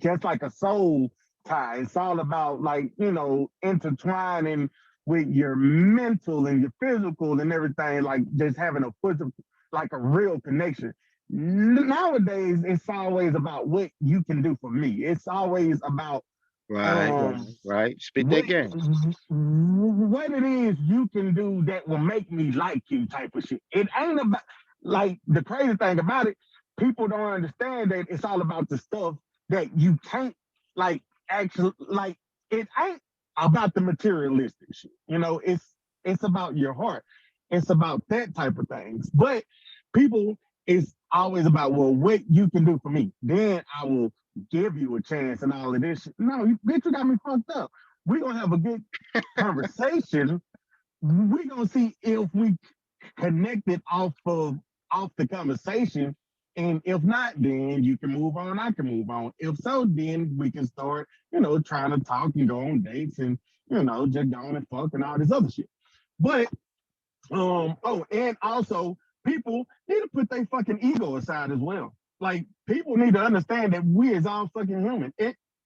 just like a soul tie. It's all about like, intertwining with your mental and your physical and everything, like just having a physical, like a real connection. Nowadays, it's always about what you can do for me. It's always about Right, um right, right. Spit what that game. what it is you can do that will make me like you type of shit. It ain't about like the crazy thing about it, people don't understand that it's all about the stuff that you can't like actually like it ain't about the materialistic shit. You know, it's about your heart. It's about that type of things. But people it's always about well what you can do for me. Then I will give you a chance and all of this shit. No, you bitch, you got me fucked up. We're gonna have a good conversation. We're gonna see if we connected off the conversation. And if not, then you can move on. I can move on. If so, then we can start, trying to talk and go on dates and, just go on and fuck and all this other shit. But and also people need to put their fucking ego aside as well. Like people need to understand that we is all fucking human.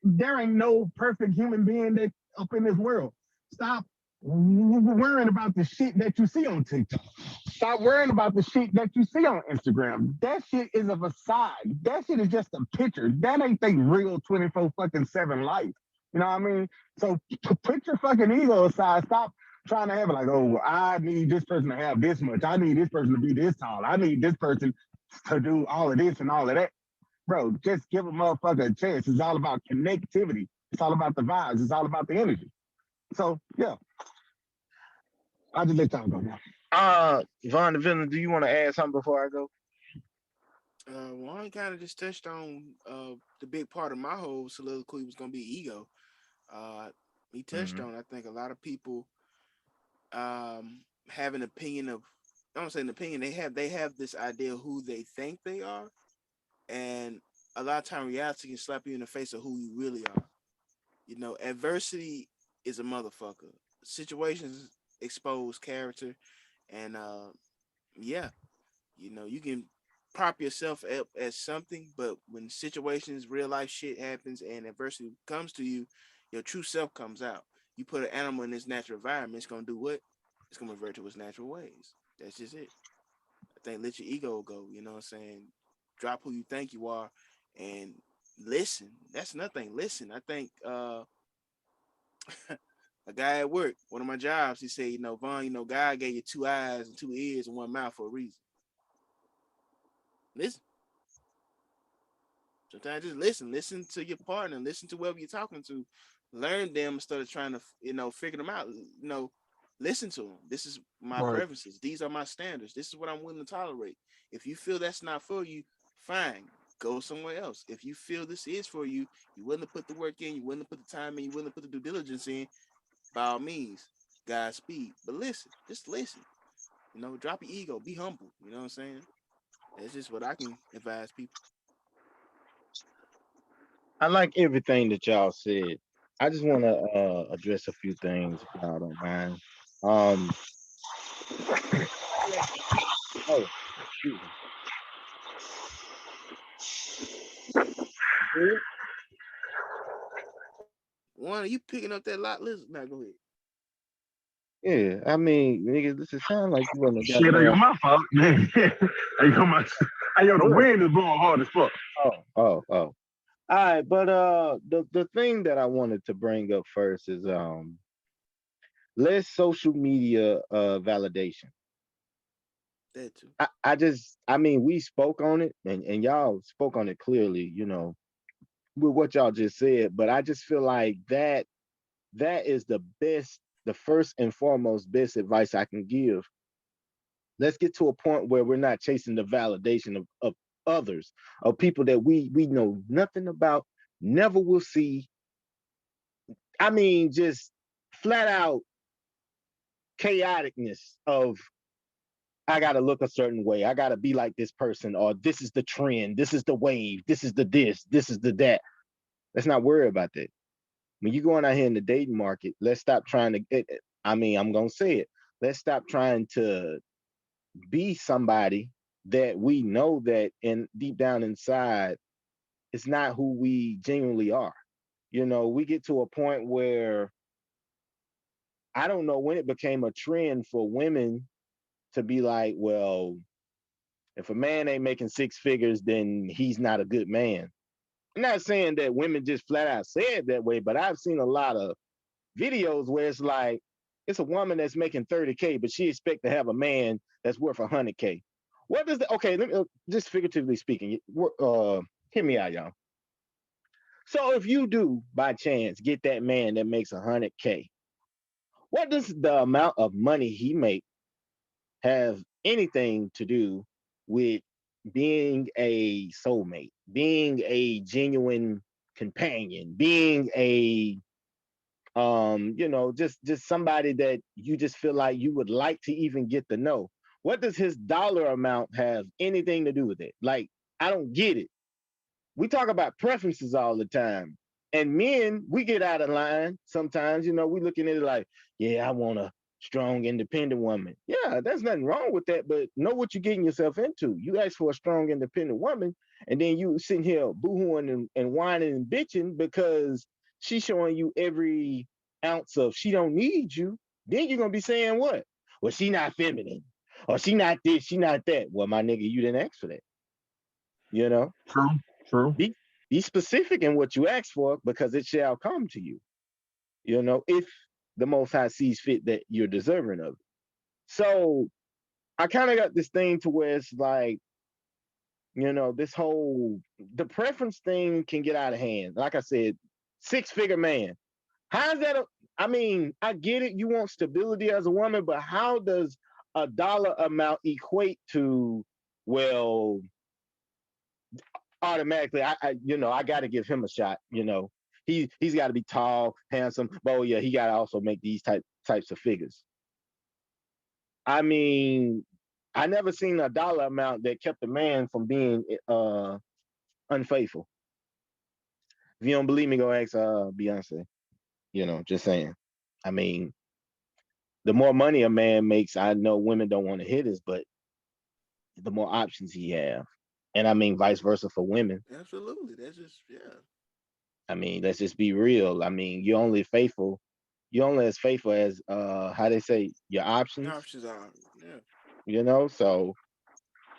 There ain't no perfect human being that up in this world. Stop worrying about the shit that you see on TikTok. Stop worrying about the shit that you see on Instagram. That shit is a facade. That shit is just a picture. That ain't the real 24 fucking 7 life. You know what I mean? So put your fucking ego aside. Stop trying to have it like, oh, I need this person to have this much. I need this person to be this tall. I need this person to do all of this and all of that. Bro, just give a motherfucker a chance. It's all about connectivity. It's all about the vibes. It's all about the energy. So, yeah, I'll just let y'all go now. Von the Villain, do you want to add something before I go? Well, I kind of just touched on the big part of my whole soliloquy was gonna be ego. Uh, he touched Hmm. on. I think a lot of people have an opinion of. I don't say an opinion. They have this idea of who they think they are, and a lot of time reality can slap you in the face of who you really are. Adversity is a motherfucker. Situations expose character, and yeah, you can prop yourself up as something, but when situations, real life shit happens and adversity comes to you, your true self comes out. You put an animal in its natural environment, it's gonna do what? It's gonna revert to its natural ways. That's just it. I think let your ego go, you know what I'm saying? Drop who you think you are and listen. That's another thing. Listen. I think a guy at work, one of my jobs, he said, Vaughn, God gave you two eyes and two ears and one mouth for a reason. Listen. Sometimes just listen. Listen to your partner. Listen to whoever you're talking to. Learn them instead of trying to, figure them out. Listen to them. This is my Right. preferences. These are my standards. This is what I'm willing to tolerate. If you feel that's not for you, fine. Go somewhere else. If you feel this is for you, you're willing to put the work in, you're willing to put the time in, you're willing to put the due diligence in, by all means, Godspeed. But listen, just listen. Drop your ego. Be humble. You know what I'm saying? That's just what I can advise people. I like everything that y'all said. I just want to address a few things if y'all don't mind. Um, oh, excuse me. Good. One, are you picking up that lot list? Now go ahead. Yeah, I mean, nigga, this is sound like you want to Shit, ain't goddamn. my fault. ain't my, the What? wind is blowing hard as fuck. Oh. All right, but the thing that I wanted to bring up first is less social media validation. That too. I mean, we spoke on it and y'all spoke on it clearly, with what y'all just said, but I just feel like that is the first and foremost best advice I can give. Let's get to a point where we're not chasing the validation of others, of people that we know nothing about, never will see. I mean, just flat out chaoticness of I gotta look a certain way, I gotta be like this person, or this is the trend, this is the wave, this is the this is the that. Let's not worry about that. When you're going out here in the dating market, let's stop trying to get. I mean, I'm gonna say it. Let's stop trying to be somebody that we know that in deep down inside it's not who we genuinely are. We get to a point where I don't know when it became a trend for women to be like, well, if a man ain't making six figures, then he's not a good man. I'm not saying that women just flat out say it that way, but I've seen a lot of videos where it's like it's a woman that's making 30K, but she expect to have a man that's worth 100K. What does the okay? Let me just figuratively speaking. Hear me out, y'all. So if you do by chance get that man that makes 100K, what does the amount of money he makes have anything to do with being a soulmate, being a genuine companion, being a just somebody that you just feel like you would like to even get to know? What does his dollar amount have anything to do with it? Like, I don't get it. We talk about preferences all the time. And men, we get out of line sometimes. We looking at it like, yeah, I want a strong, independent woman. Yeah, there's nothing wrong with that, but know what you're getting yourself into. You ask for a strong, independent woman, and then you sitting here boohooing and whining and bitching because she's showing you every ounce of she don't need you. Then you're gonna be saying what? Well, she not feminine, or she not this, she not that. Well, my nigga, you didn't ask for that. You know. True. Be specific in what you ask for, because it shall come to you. If the Most High sees fit that you're deserving of it. So I kind of got this thing to where it's like, this whole the preference thing can get out of hand. Like I said, 6-figure man. How's that? I mean, I get it. You want stability as a woman, but how does a dollar amount equate to, well, automatically, I got to give him a shot. He's got to be tall, handsome, but yeah, he got to also make these types of figures. I mean, I never seen a dollar amount that kept a man from being unfaithful. If you don't believe me, go ask Beyonce. Just saying. I mean, the more money a man makes, I know women don't want to hit us, but the more options he have. And I mean, vice versa for women. Absolutely. That's just, yeah. I mean, let's just be real. I mean, you're only as faithful as how they say your options. Options are, yeah. So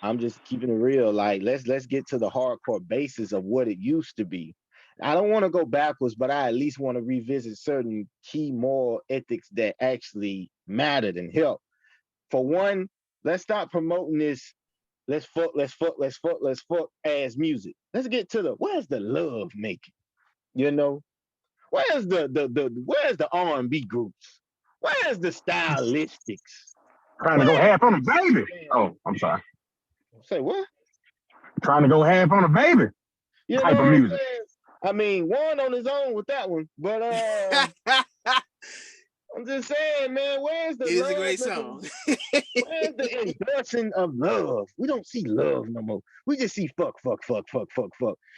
I'm just keeping it real. Like, let's get to the hardcore basis of what it used to be. I don't want to go backwards, but I at least want to revisit certain key moral ethics that actually mattered and helped. For one, let's stop promoting this let's fuck ass music. Let's get to where's the love making? Where's the R&B groups? Where's the stylistics? Trying to go half on a baby. Oh, I'm sorry. Say what? Trying to go half on a baby. Type of music. I mean, one on his own with that one, but I'm just saying, man, where's the love? It is a great song. Where's the endorsing of love? We don't see love no more. We just see fuck.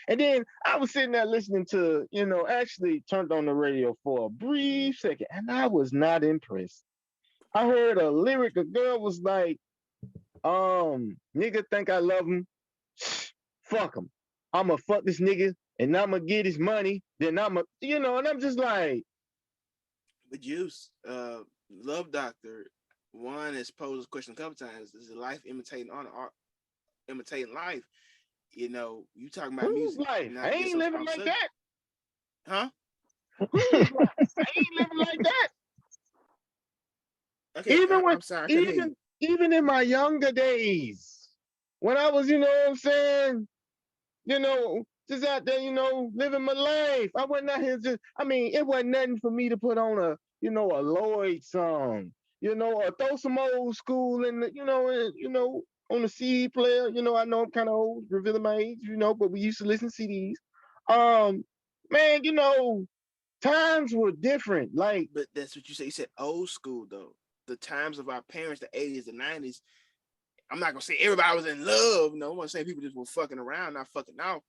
And then I was sitting there listening to, actually turned on the radio for a brief second, and I was not impressed. I heard a lyric, a girl was like, nigga think I love him. Fuck him. I'ma fuck this nigga and I'ma get his money. Then and I'm just like, but Juice, Love Doctor, one has posed a question a couple times: is life imitating art, imitating life? You talking about music. Life? I ain't living like that. Huh? I ain't living like that. Okay, I'm sorry. Even in my younger days, when I was, what I'm saying, just out there, living my life. I wasn't out here it wasn't nothing for me to put on a Lloyd song, or throw some old school in the, on the CD player. I know I'm kind of old, revealing my age, but we used to listen to CDs. Man, times were different. Like, but that's what you said. You said old school though. The times of our parents, the 80s, the 90s. I'm not gonna say everybody was in love. No, I'm gonna say people just were fucking around, not fucking out.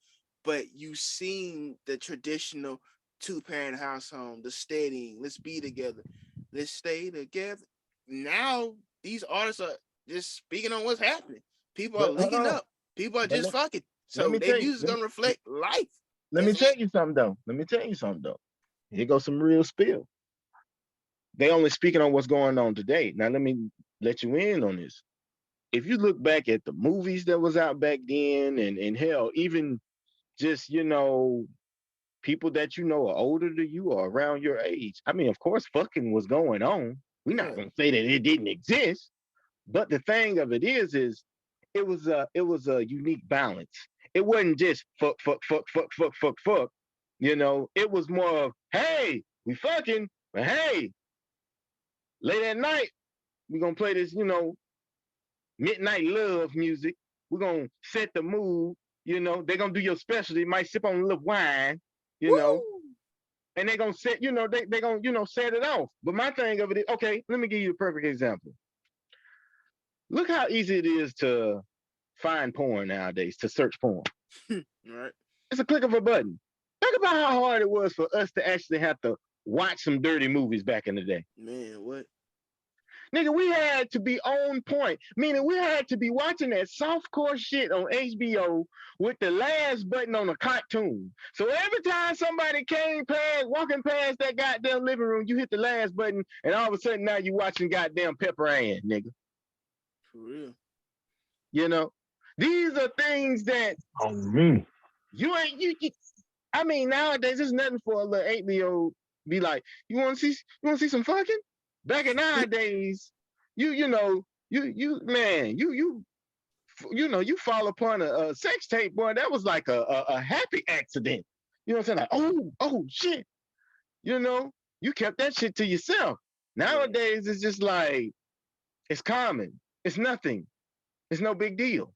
But you seen the traditional 2-parent household, the steadying, let's be together, let's stay together. Now these artists are just speaking on what's happening. People are linking up. People are just fucking. So their music's gonna reflect life. Let me tell you something though. Here goes some real spill. they only speaking on what's going on today. Now let me let you in on this. If you look back at the movies that was out back then, and hell, even just people that are older than you or around your age. I mean, of course, fucking was going on. We're not Yeah. gonna say that it didn't exist, but the thing of it is it was a unique balance. It wasn't just fuck, fuck, fuck, fuck, fuck, fuck, fuck. It was more of, hey, we fucking, but hey, late at night, we're gonna play this, midnight love music. We're gonna set the mood. They're gonna do your specialty. Might sip on a little wine. You know, Woo! and they're gonna set. They gonna set it off. But my thing of it is, okay, let me give you a perfect example. Look how easy it is to find porn nowadays. To search porn, Right. it's a click of a button. Think about how hard it was for us to actually have to watch some dirty movies back in the day. Man, what? Nigga, we had to be on point, meaning we had to be watching that softcore shit on HBO with the last button on a cartoon. So every time somebody walking past that goddamn living room, you hit the last button, and all of a sudden now you watching goddamn Pepper Ann, nigga. For real. These are things that you ain't you. I mean, nowadays there's nothing for a little 8-year-old be like, you want to see some fucking? Back in nowadays, you fall upon a sex tape, boy. That was like a happy accident. You know what I'm saying? Like, oh shit. You kept that shit to yourself. Nowadays, it's just like it's common. It's nothing. It's no big deal.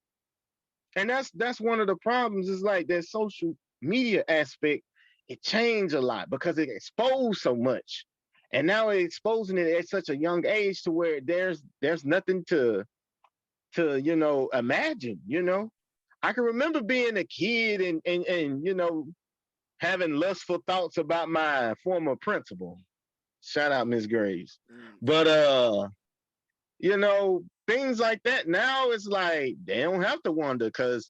And that's one of the problems. Is like that social media aspect. It changed a lot because it exposed so much. And now it's exposing it at such a young age to where there's nothing to imagine. I can remember being a kid and having lustful thoughts about my former principal. Shout out Miss Graves. But things like that now it's like they don't have to wonder because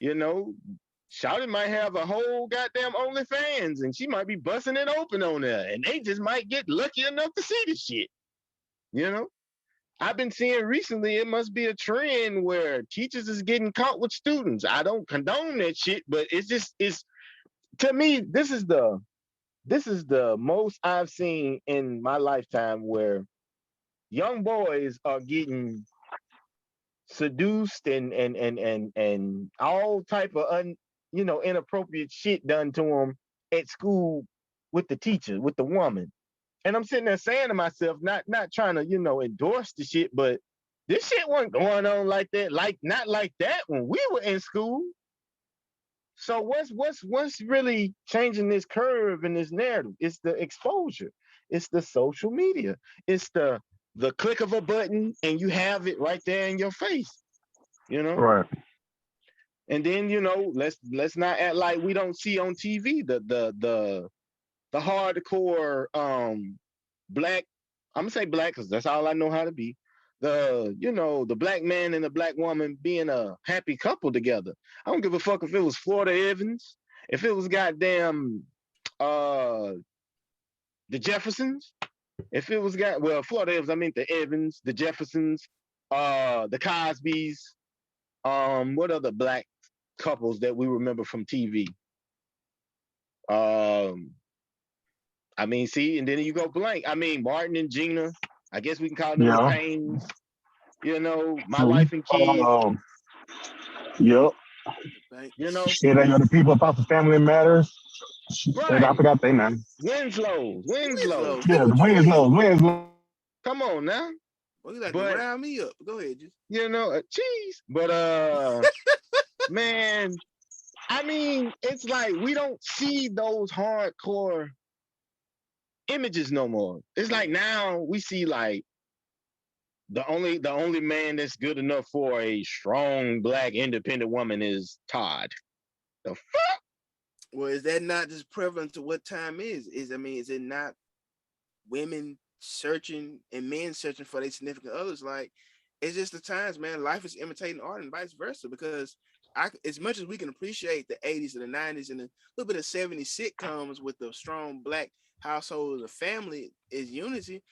Shawty might have a whole goddamn OnlyFans and she might be busting it open on there and they just might get lucky enough to see the shit. I've been seeing recently it must be a trend where teachers is getting caught with students. I don't condone that shit, but it's to me, this is the most I've seen in my lifetime where young boys are getting seduced and all type of inappropriate shit done to them at school with the teacher, with the woman. And I'm sitting there saying to myself, not trying to, endorse the shit, but this shit wasn't going on like that, not like that when we were in school. So what's really changing this curve and this narrative? It's the exposure. It's the social media. It's the click of a button and you have it right there in your face. Right. And then let's not act like we don't see on TV the hardcore black. I'm gonna say black because that's all I know how to be. The black man and the black woman being a happy couple together. I don't give a fuck if it was Florida Evans, if it was goddamn the Jeffersons, if it was Florida Evans, I mean the Evans, the Jeffersons, the Cosbys, what other black couples that we remember from TV? I mean, see, and then you go blank. I mean, Martin and Gina. I guess we can call them the Paynes. My Life and Kids. Yep. Yeah, they are the people about the Family Matters. Right. I forgot their name. Winslow. Yeah, Winslow. Come on now. Well, you like to round me up. Go ahead, just cheese. But man, I mean, it's like we don't see those hardcore images no more. It's like now we see like the only man that's good enough for a strong black independent woman is Todd. The fuck? Well, is that not just prevalent to what time is? Is it not women searching and men searching for their significant others? Like, it's just the times, man. Life is imitating art and vice versa. Because as much as we can appreciate the 80s and the 90s and a little bit of 70s sitcoms with the strong black household, the family is unity.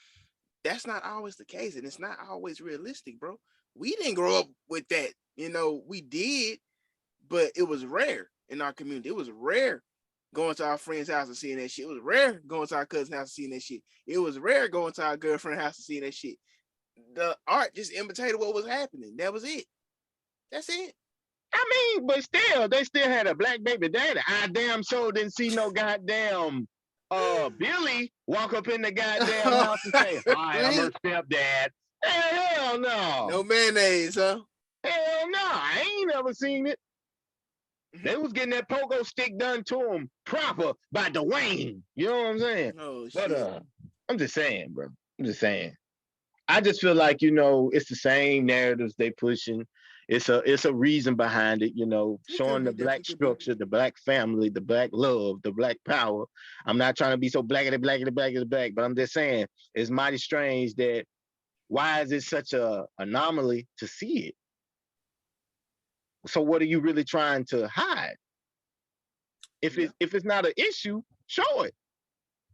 that's not always the case, and it's not always realistic, bro. We didn't grow up with that. We did, but it was rare in our community. It was rare going to our friend's house and seeing that shit. It was rare going to our cousin's house and seeing that shit. It was rare going to our girlfriend's house and seeing that shit. The art just imitated what was happening. That was it. That's it. I mean, but still, they still had a black baby daddy. I damn sure didn't see no goddamn Billy walk up in the goddamn house and say, "Hi, I'm her stepdad." Hell no. No mayonnaise, huh? Hell no. I ain't never seen it. They was getting that pogo stick done to them proper by Dwayne. You know what I'm saying? Oh, but shit. I'm just saying, bro. I'm just saying. I just feel like, it's the same narratives they pushing. It's a reason behind it, showing the black structure, the black family, the black love, the black power. I'm not trying to be so blackity, black, but I'm just saying it's mighty strange that why is it such a anomaly to see it? So what are you really trying to hide? If it's not an issue, show it.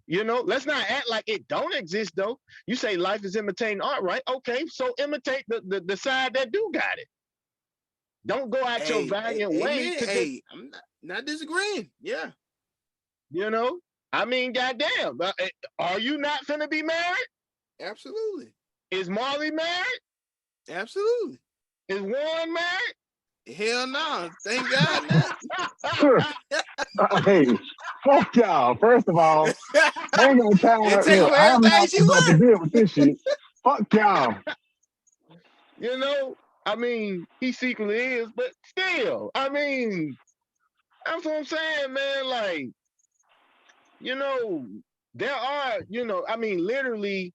Let's not act like it don't exist though. You say life is imitating art, right? Okay, so imitate the side that do got it. Don't go out your valiant way to I'm not disagreeing. Yeah. I mean, goddamn. Are you not finna be married? Absolutely. Is Marley married? Absolutely. Is Warren married? Hell no. Thank God not. Hey, fuck y'all. First of all, I ain't got time. Look, I am not about to deal with this shit. Fuck y'all. I mean, he secretly is, but still, I mean, that's what I'm saying, man. Like, there are, I mean, literally,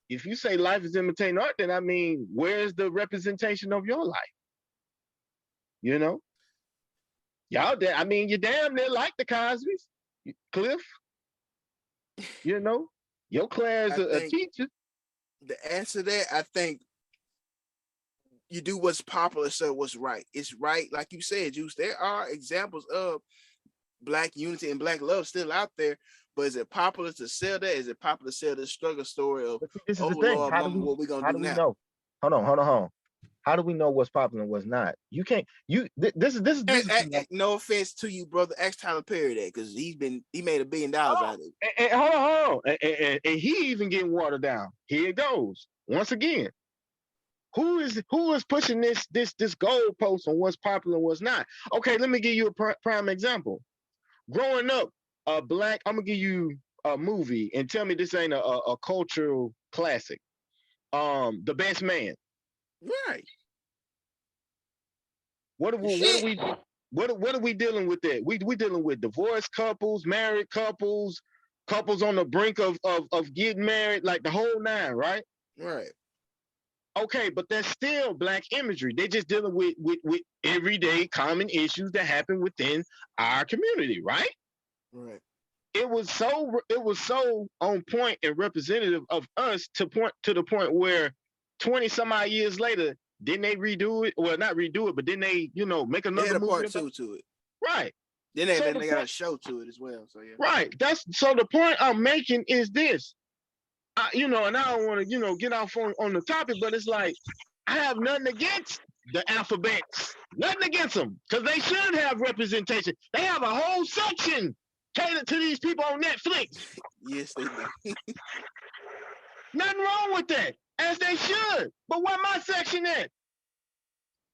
if you say life is imitating art, then I mean, where's the representation of your life? Y'all, I mean, you damn near like the Cosbys, Cliff. Your Claire's a teacher. The answer to that, I think, you do what's popular, so what's right. It's right, like you said, Juice. There are examples of black unity and black love still out there, but is it popular to sell that? Is it popular to sell the struggle story of, this is the thing. Lord, mama, what we gonna do now? Know? Hold on. How do we know what's popular and what's not? You can't. This is. No offense to you, brother. Ask Tyler Perry that, because he made $1 billion out of it. And hold on. And he even getting watered down. Here it goes once again. Who is pushing this goalpost on what's popular and what's not? Okay, let me give you a prime example. Growing up, I'm gonna give you a movie and tell me this ain't a cultural classic. The Best Man. Right. What are we dealing with there? We dealing with divorced couples, married couples on the brink of getting married, like the whole nine, right? Right. Okay, but that's still black imagery. They're just dealing with everyday common issues that happen within our community, right? Right. It was so on point and representative of us to the point where 20 some odd years later, didn't they redo it? Well, not redo it, but didn't they, make another they had a movie part 2 to it. Right. Then they got a show to it as well. So yeah. Right. So the point I'm making is this. And I don't want to, get off on the topic, but it's like, I have nothing against the alphabets, nothing against them, because they should have representation. They have a whole section catered to these people on Netflix. Yes, they do. Nothing wrong with that, as they should. But where my section at?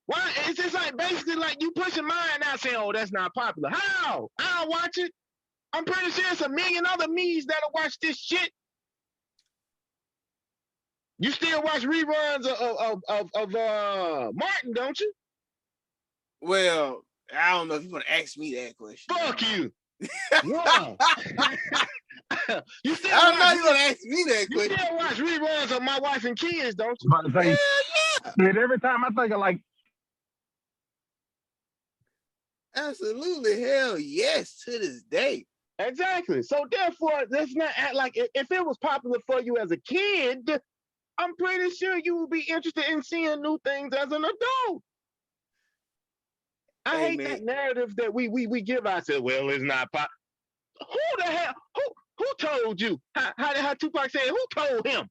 Why? It's just like basically like you pushing mine out saying, oh, that's not popular. How? I'll watch it. I'm pretty sure it's a million other me's that'll watch this shit. You still watch reruns of Martin, don't you? Well, I don't know if you want to ask me that question. Fuck you. Wow. You still I don't know you want to ask me that question. You still watch reruns of My Wife and Kids, don't you? But say, yeah. Every time I think of like. Absolutely, hell yes, to this day. Exactly. So therefore, let's not act like if it was popular for you as a kid, I'm pretty sure you will be interested in seeing new things as an adult. I hate that narrative that we give ourselves. Well, it's not pop. Who the hell? Who told you? How Tupac said? Who told him?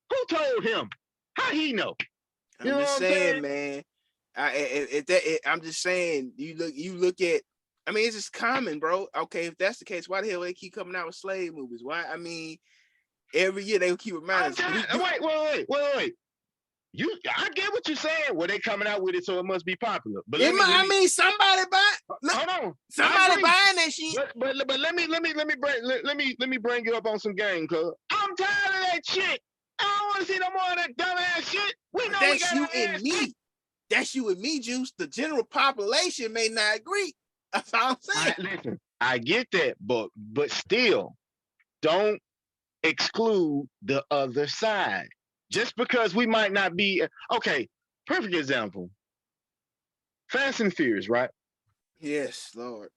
Who told him? How he know? I'm just saying, man. I'm just saying, you look at. I mean, it's just common, bro. Okay, if that's the case, why the hell they keep coming out with slave movies? Why? I mean, every year they will keep reminding us. Wait. I get what you're saying. Well, they coming out with it, so it must be popular. But somebody buy. Hold on, somebody buying that shit. But let me bring you up on some game, cuz I'm tired of that shit. I don't want to see no more of that dumbass shit. We know that's you and me. That's you and me, Juice. The general population may not agree. That's all I'm saying. Listen, I get that, but still, don't exclude the other side. Just because we might not be okay. Perfect example. Fast and Furious, right? Yes, Lord.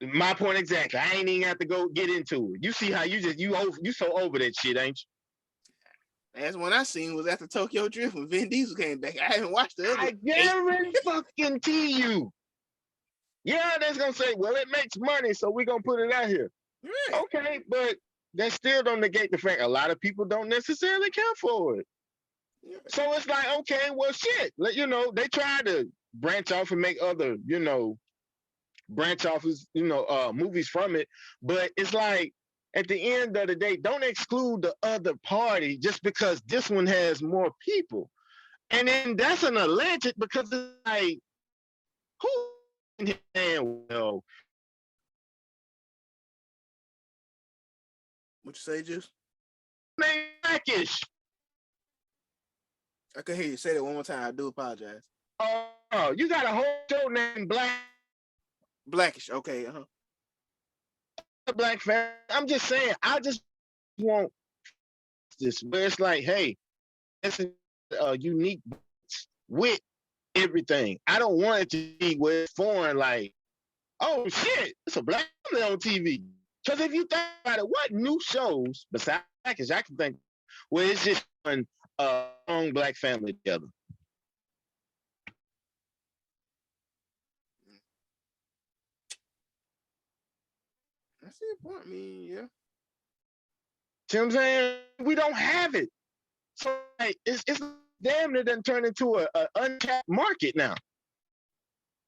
My point exactly. I ain't even have to go get into it. You see how you so over that shit, ain't you? That's one I seen was after Tokyo Drift when Vin Diesel came back. I haven't watched the other. I guarantee you. Yeah, that's gonna say, well, it makes money, so we're gonna put it out here. Right. Okay, but that still don't negate the fact a lot of people don't necessarily care for it. Yeah. So it's like, okay, well, shit. They try to branch off and make other, movies from it, but it's like, at the end of the day, don't exclude the other party just because this one has more people. And then that's an alleged because it's like, who in well? What you say, Juice? Blackish. I can hear you say that one more time. I do apologize. Oh, you got a whole show named Blackish. Okay, Black fan. I'm just saying, I just want this where it's like, hey, it's a unique with everything. I don't want it to be where it's foreign, like, oh shit, it's a black family on TV. Because if you think about it, what new shows besides Blackish I can think where it's just one strong black family together? That's the point. I mean, yeah. See what I'm saying? We don't have it. So like, it's damn near done turned into an untapped market now.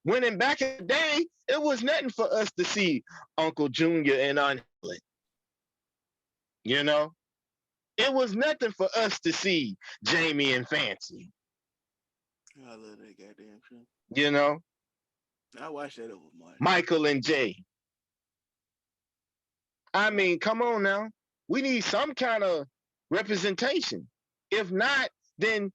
When in back in the day, it was nothing for us to see Uncle Junior and Aunt Helen. It was nothing for us to see Jamie and Fancy. I love that goddamn show. I watched that over much. Michael and Jay. I mean, come on now. We need some kind of representation. If not, then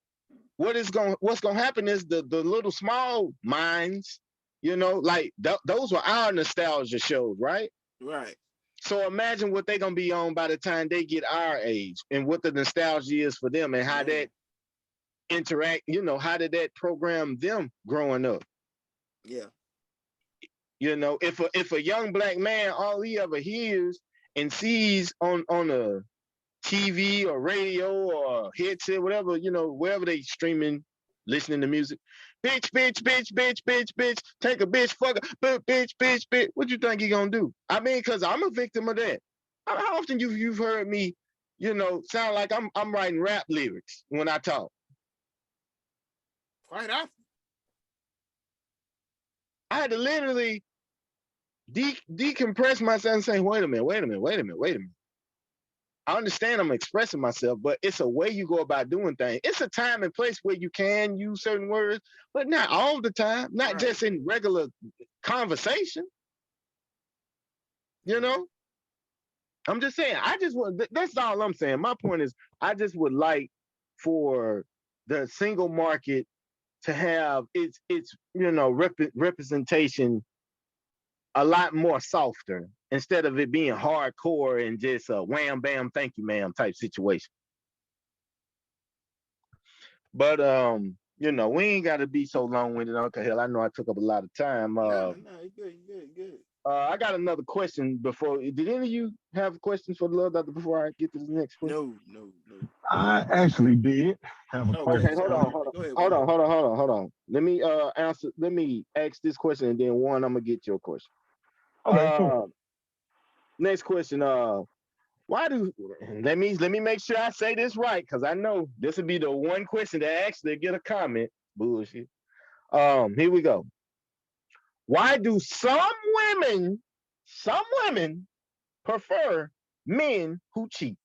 what's gonna happen is the little small minds, like those were our nostalgia shows, right? Right. So imagine what they're gonna be on by the time they get our age, and what the nostalgia is for them, and how that interact. How did that program them growing up? Yeah. If a young black man all he ever hears and sees on a TV or radio or headset, whatever, wherever they streaming, listening to music. Bitch, take a bitch, fuck a bitch. What you think he gonna do? I mean, because I'm a victim of that. How often you've heard me, sound like I'm writing rap lyrics when I talk? Quite often. I had to literally decompress myself and say, wait a minute. I understand I'm expressing myself, but it's a way you go about doing things. It's a time and place where you can use certain words, but not all the time, not just in regular conversation. I'm just saying, that's all I'm saying. My point is, I just would like for the single market to have its representation a lot more softer instead of it being hardcore and just a wham bam thank you ma'am type situation. But we ain't got to be so long-winded. Okay, hell, I know I took up a lot of time. No, you're good. I got another question before. Did any of you have questions for the little doctor before I get to the next question? No. I actually did have a question. Okay, hold on. Let me Let me ask this question, and then I'm gonna get your question. Okay, cool. Next question. Why do let me make sure I say this right, because I know this would be the one question that actually get a comment. Bullshit. Here we go. Why do some women prefer men who cheat?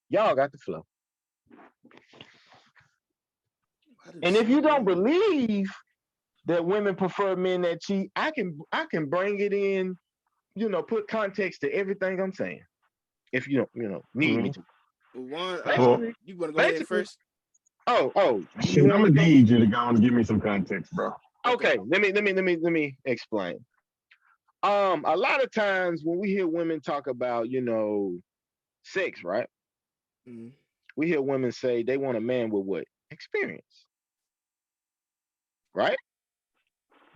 Y'all got the flow. And if you don't believe that women prefer men that cheat, I can bring it in, put context to everything I'm saying. If you don't, need me to. One, you want to go ahead first? Shit, I'm gonna need you to go and give me some context, bro. Okay, let me explain. A lot of times when we hear women talk about, sex, right? Mm-hmm. We hear women say they want a man with what? Experience. Right?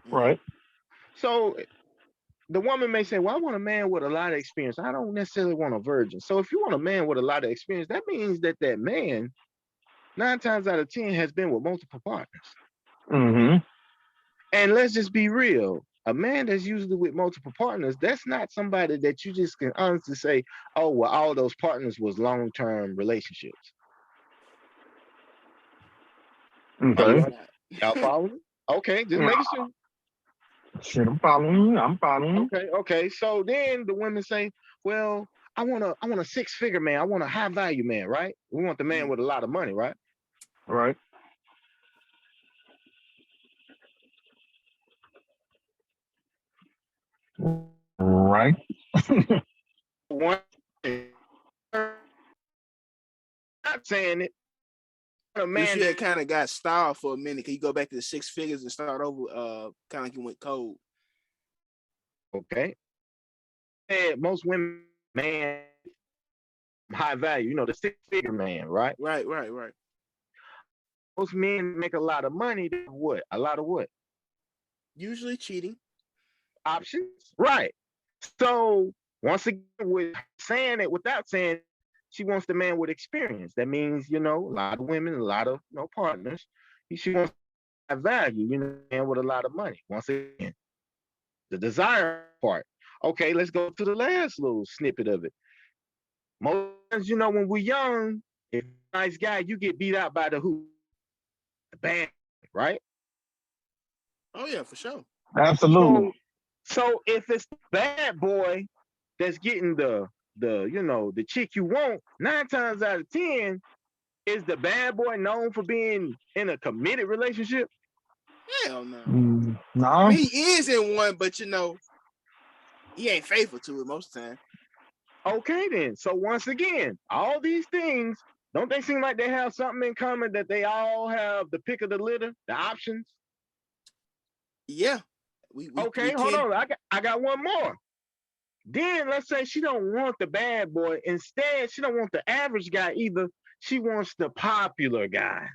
Right. So the woman may say, well, I want a man with a lot of experience. I don't necessarily want a virgin. So if you want a man with a lot of experience, that means that man, 9 times out of 10, has been with multiple partners. Mm-hmm. And let's just be real. A man that's usually with multiple partners, that's not somebody that you just can honestly say, oh, well, all those partners was long-term relationships. Okay. Y'all following? Okay, just making sure. Shit, I'm following you. Okay. So then the women say, well, I want a 6-figure man. I want a high value man, right? We want the man with a lot of money, right? Right. Right. One, not saying it. A man that kind of got stalled for a minute. Can you go back to the 6 figures and start over? Kind of like you went cold. Okay. And most women, man, high value, the 6-figure man, right? Right. Most men make a lot of money. What? A lot of what? Usually cheating. Options. Right. So once again, without saying, she wants the man with experience. That means, a lot of women, a lot of partners. She wants to have value, man with a lot of money. Once again, the desire part. Okay, let's go to the last little snippet of it. Most times, when we're young, if you're a nice guy, you get beat out by the who? The bad, right? Oh yeah, for sure. Absolutely. So if it's the bad boy that's getting the chick you want, 9 times out of 10, is the bad boy known for being in a committed relationship? Hell no. No. I mean, he is in one, but he ain't faithful to it most of the time. Okay, then. So once again, all these things, don't they seem like they have something in common, that they all have the pick of the litter, the options? Yeah. Hold on. I got one more. Then let's say she don't want the bad boy. Instead, she don't want the average guy either. She wants the popular guy.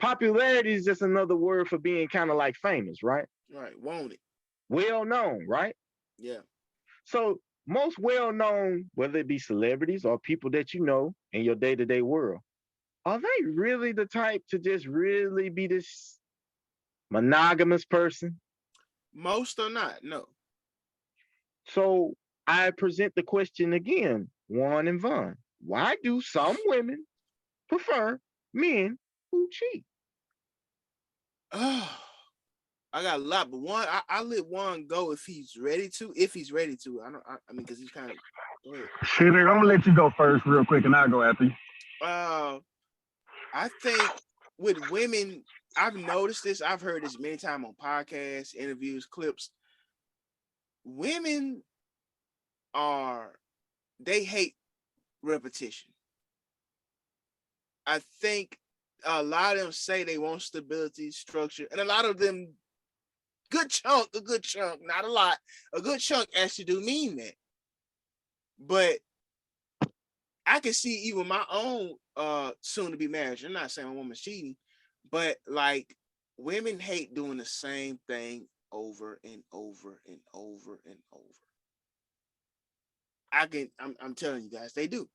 Popularity is just another word for being kind of like famous, right? Right. Want it. Well known, right? Yeah. So most well known, whether it be celebrities or people that you know in your day-to-day world, are they really the type to just really be this monogamous person? Most are not, no. So I present the question again, Juan and Vaughn. Why do some women prefer men who cheat? Oh, I got a lot, but one, I let one go if he's ready to. I mean, because he's kind of. Go ahead. Shit, I'm gonna let you go first, real quick, and I'll go after you. I think with women, I've noticed this. I've heard this many times on podcasts, interviews, clips. Women they hate repetition. I think a lot of them say they want stability, structure, and a lot of them, a good chunk, not a lot, a good chunk actually do mean that. But I can see even my own soon to be marriage. I'm not saying a woman's cheating, but like women hate doing the same thing over and over and over and over. I'm telling you guys, they do.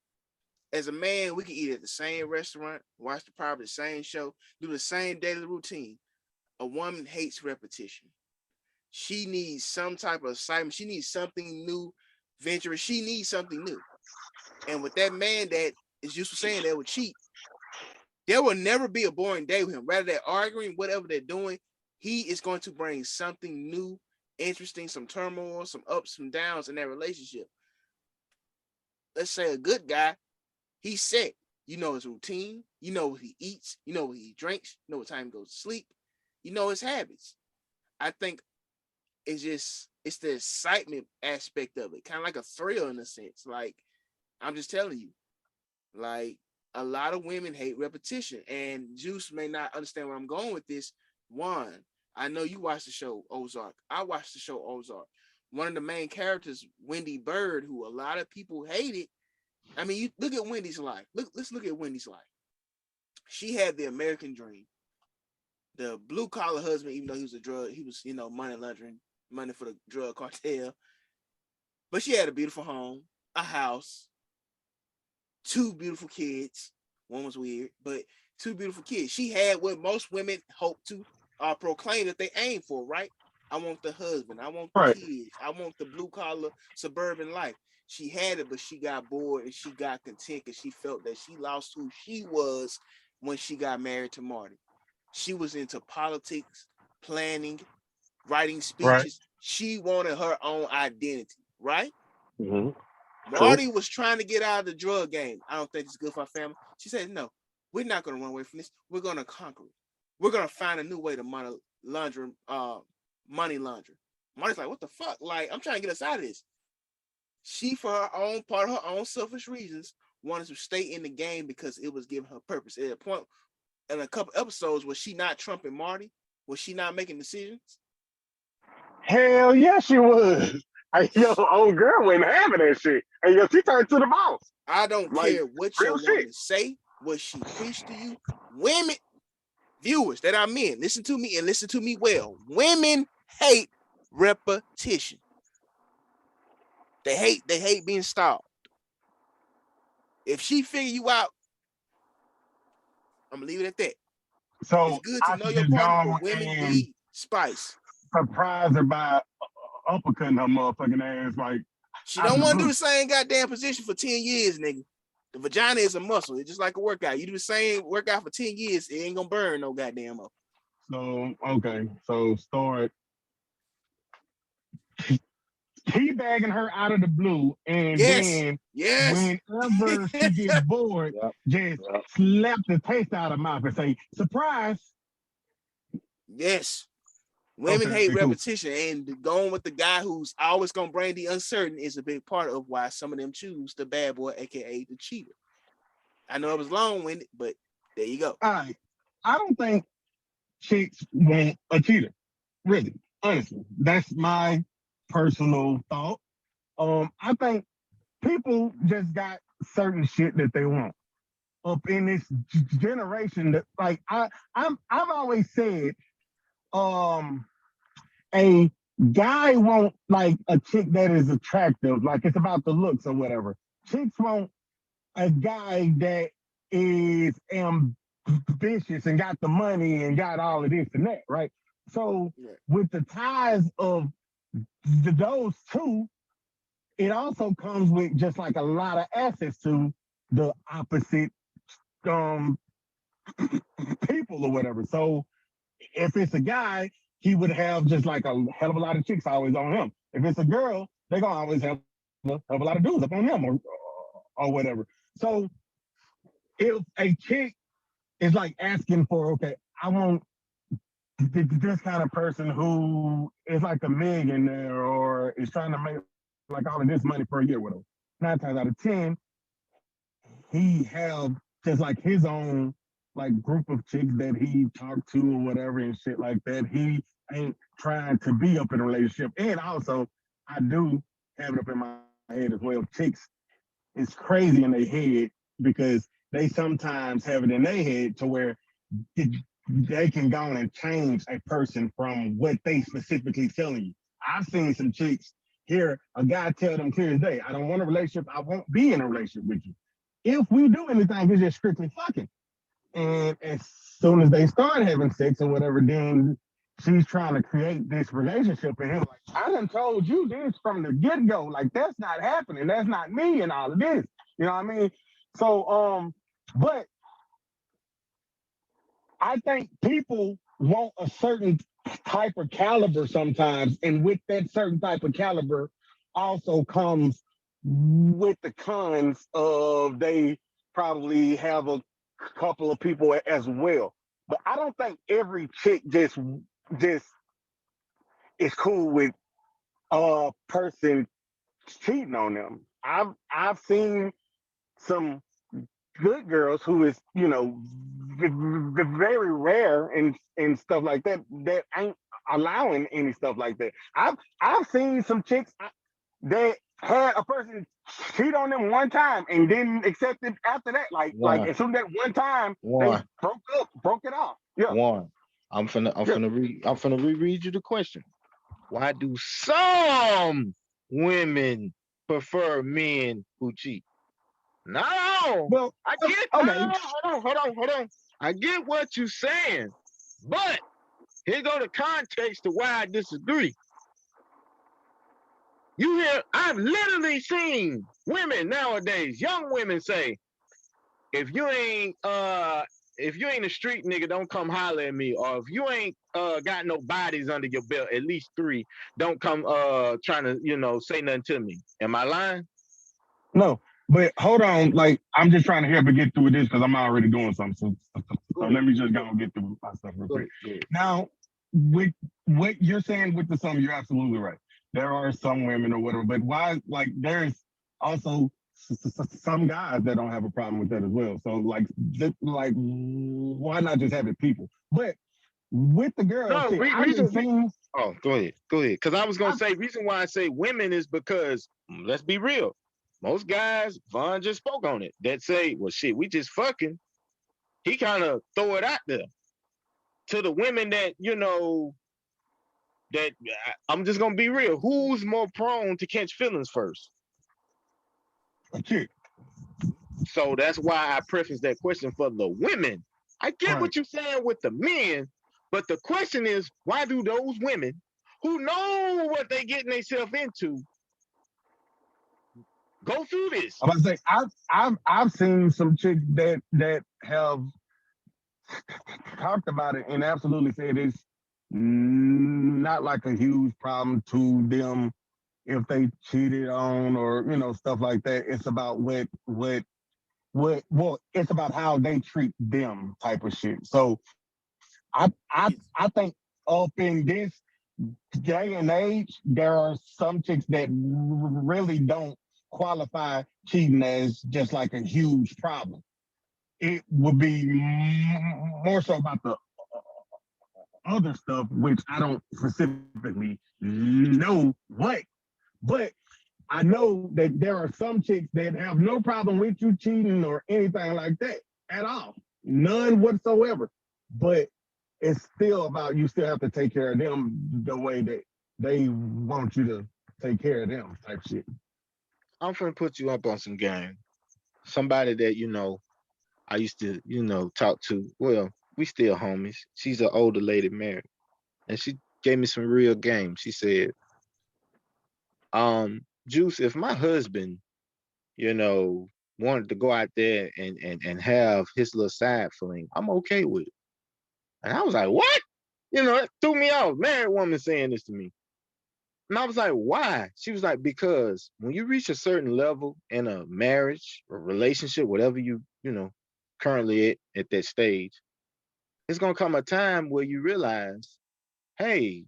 As a man, we can eat at the same restaurant, watch probably the same show, do the same daily routine. A woman hates repetition. She needs some type of excitement. She needs something new, venture. She needs something new. And with that man that is used to saying that would cheat, there will never be a boring day with him. Rather they're arguing, whatever they're doing, he is going to bring something new, interesting, some turmoil, some ups, some downs in that relationship. Let's say a good guy, he's set. You know his routine. You know what he eats. You know what he drinks. You know what time he goes to sleep. You know his habits. I think it's the excitement aspect of it, kind of like a thrill in a sense. Like I'm just telling you, like a lot of women hate repetition, and Juice may not understand where I'm going with this. One, I know you watched the show Ozark. I watched the show Ozark. One of the main characters, Wendy Bird, who a lot of people hated. I mean, you look at Wendy's life. Let's look at Wendy's life. She had the American dream, the blue collar husband, even though he was a drug, he was, money laundering, money for the drug cartel. But she had a beautiful home, a house, two beautiful kids. One was weird, but two beautiful kids. She had what most women hope to proclaim that they aim for, right? I want the husband. I want the kids. I want the blue collar suburban life. She had it, but she got bored and she got content because she felt that she lost who she was when she got married to Marty. She was into politics, planning, writing speeches. Right. She wanted her own identity, right? Mm-hmm. Marty was trying to get out of the drug game. I don't think it's good for our family. She said, no, we're not going to run away from this. We're going to conquer it. We're going to find a new way to money launder. Marty's like, what the fuck? Like, I'm trying to get us out of this. She, for her own part, her own selfish reasons, wanted to stay in the game because it was giving her purpose. At a point, in a couple episodes, was she not trumping Marty? Was she not making decisions? Hell yeah, she was. Yo, old girl wasn't having that shit. And yo, she turned to the boss. I don't care what your woman say, what she preach to you. Women, viewers that I'm in, listen to me and listen to me well. Women hate repetition. They hate being stalled. If she figure you out, I'm gonna leave it at that. So it's good to know your partner, but women need spice. Surprise her by uppercutting her motherfucking ass. Like she don't want to do the same goddamn position for 10 years, nigga. The vagina is a muscle. It's just like a workout. You do the same workout for 10 years, it ain't gonna burn no goddamn up. So, okay. So start teabagging her out of the blue, and then whenever she gets bored, just slap the taste out of her mouth and say, surprise. Yes. Women hate repetition, and going with the guy who's always gonna bring the uncertain is a big part of why some of them choose the bad boy, aka the cheater. I know it was long-winded, but there you go. All right. I don't think chicks want a cheater. Really, honestly. That's my personal thought. I think people just got certain shit that they want up in this generation. That like I've always said, a guy won't like a chick that is attractive, like it's about the looks or whatever. Chicks want a guy that is ambitious and got the money and got all of this and that, right? So with the ties of those two, it also comes with just like a lot of assets to the opposite people or whatever. So if it's a guy, he would have just like a hell of a lot of chicks always on him. If it's a girl, they're gonna always have a lot of dudes up on him or whatever. So if a chick is like asking for, okay, I want this kind of person who is like a millionaire or is trying to make like all of this money per year with him. 9 times out of 10, he have just like his own like group of chicks that he talked to or whatever and shit like that. He ain't trying to be up in a relationship. And also, I do have it up in my head as well. Chicks is crazy in their head because they sometimes have it in their head to where they can go on and change a person from what they specifically telling you. I've seen some chicks hear a guy tell them clear as day, I don't want a relationship. I won't be in a relationship with you. If we do anything, it's just strictly fucking. And as soon as they start having sex or whatever, then she's trying to create this relationship, and him like, I done told you this from the get go. Like that's not happening. That's not me, and all of this. You know what I mean? So, but I think people want a certain type of caliber sometimes, and with that certain type of caliber, also comes with the cons of they probably have a couple of people as well. But I don't think every chick just is cool with a person cheating on them. I've seen some good girls who is very rare and stuff like that that ain't allowing any stuff like that. I've seen some chicks that had a person cheat on them one time and didn't accept it after that. Like One, as soon as that one time they one, broke it off. Yeah. one. Yeah. I'm finna reread you the question. Why do some women prefer men who cheat? No, Well, I get. No, okay. hold on. I get what you're saying, but here go the context to why I disagree. You hear? I've literally seen women nowadays, young women say, if you ain't if you ain't a street nigga, don't come holler at me. Or if you ain't got no bodies under your belt, at least 3, don't come trying to, say nothing to me. Am I lying? No, but hold on. Like I'm just trying to help and get through this because I'm already doing something. So Go let ahead. me just go and get through my stuff real Go quick. ahead. Go ahead. Now, with what you're saying with the sum, you're absolutely right. There are some women or whatever, but why? Like there's also some guys that don't have a problem with that as well. So like why not just have it people? But with the girls, No, shit, I've been seeing. oh, go ahead. Go ahead. Because I was gonna I, say reason why I say women is because let's be real. Most guys, Vaughn just spoke on it, that say, well shit, we just fucking. He kind of throw it out there to the women that, that I'm just gonna be real. Who's more prone to catch feelings first? shit, So that's why I preface that question for the women. I get right. what you're saying with the men, but the question is, why do those women who know what they getting themselves into go through this? I'm about to say I've seen some chicks that have talked about it and absolutely said it's not like a huge problem to them if they cheated on or stuff like that. It's about what well, it's about how they treat them type of shit. So I think up in this day and age, there are some chicks that really don't qualify cheating as just like a huge problem. It would be more so about the other stuff, which I don't specifically know what, but I know that there are some chicks that have no problem with you cheating or anything like that at all. None whatsoever. But it's still about you still have to take care of them the way that they want you to take care of them type shit. I'm finna put you up on some game. Somebody that, I used to, talk to. Well, we still homies. She's an older lady married. And she gave me some real game. She said, Juice, if my husband, you know, wanted to go out there and have his little side fling, I'm okay with it. And I was like, what? It threw me off. Married woman saying this to me. And I was like, why? She was like, because when you reach a certain level in a marriage or relationship, whatever currently at that stage, it's gonna come a time where you realize, hey,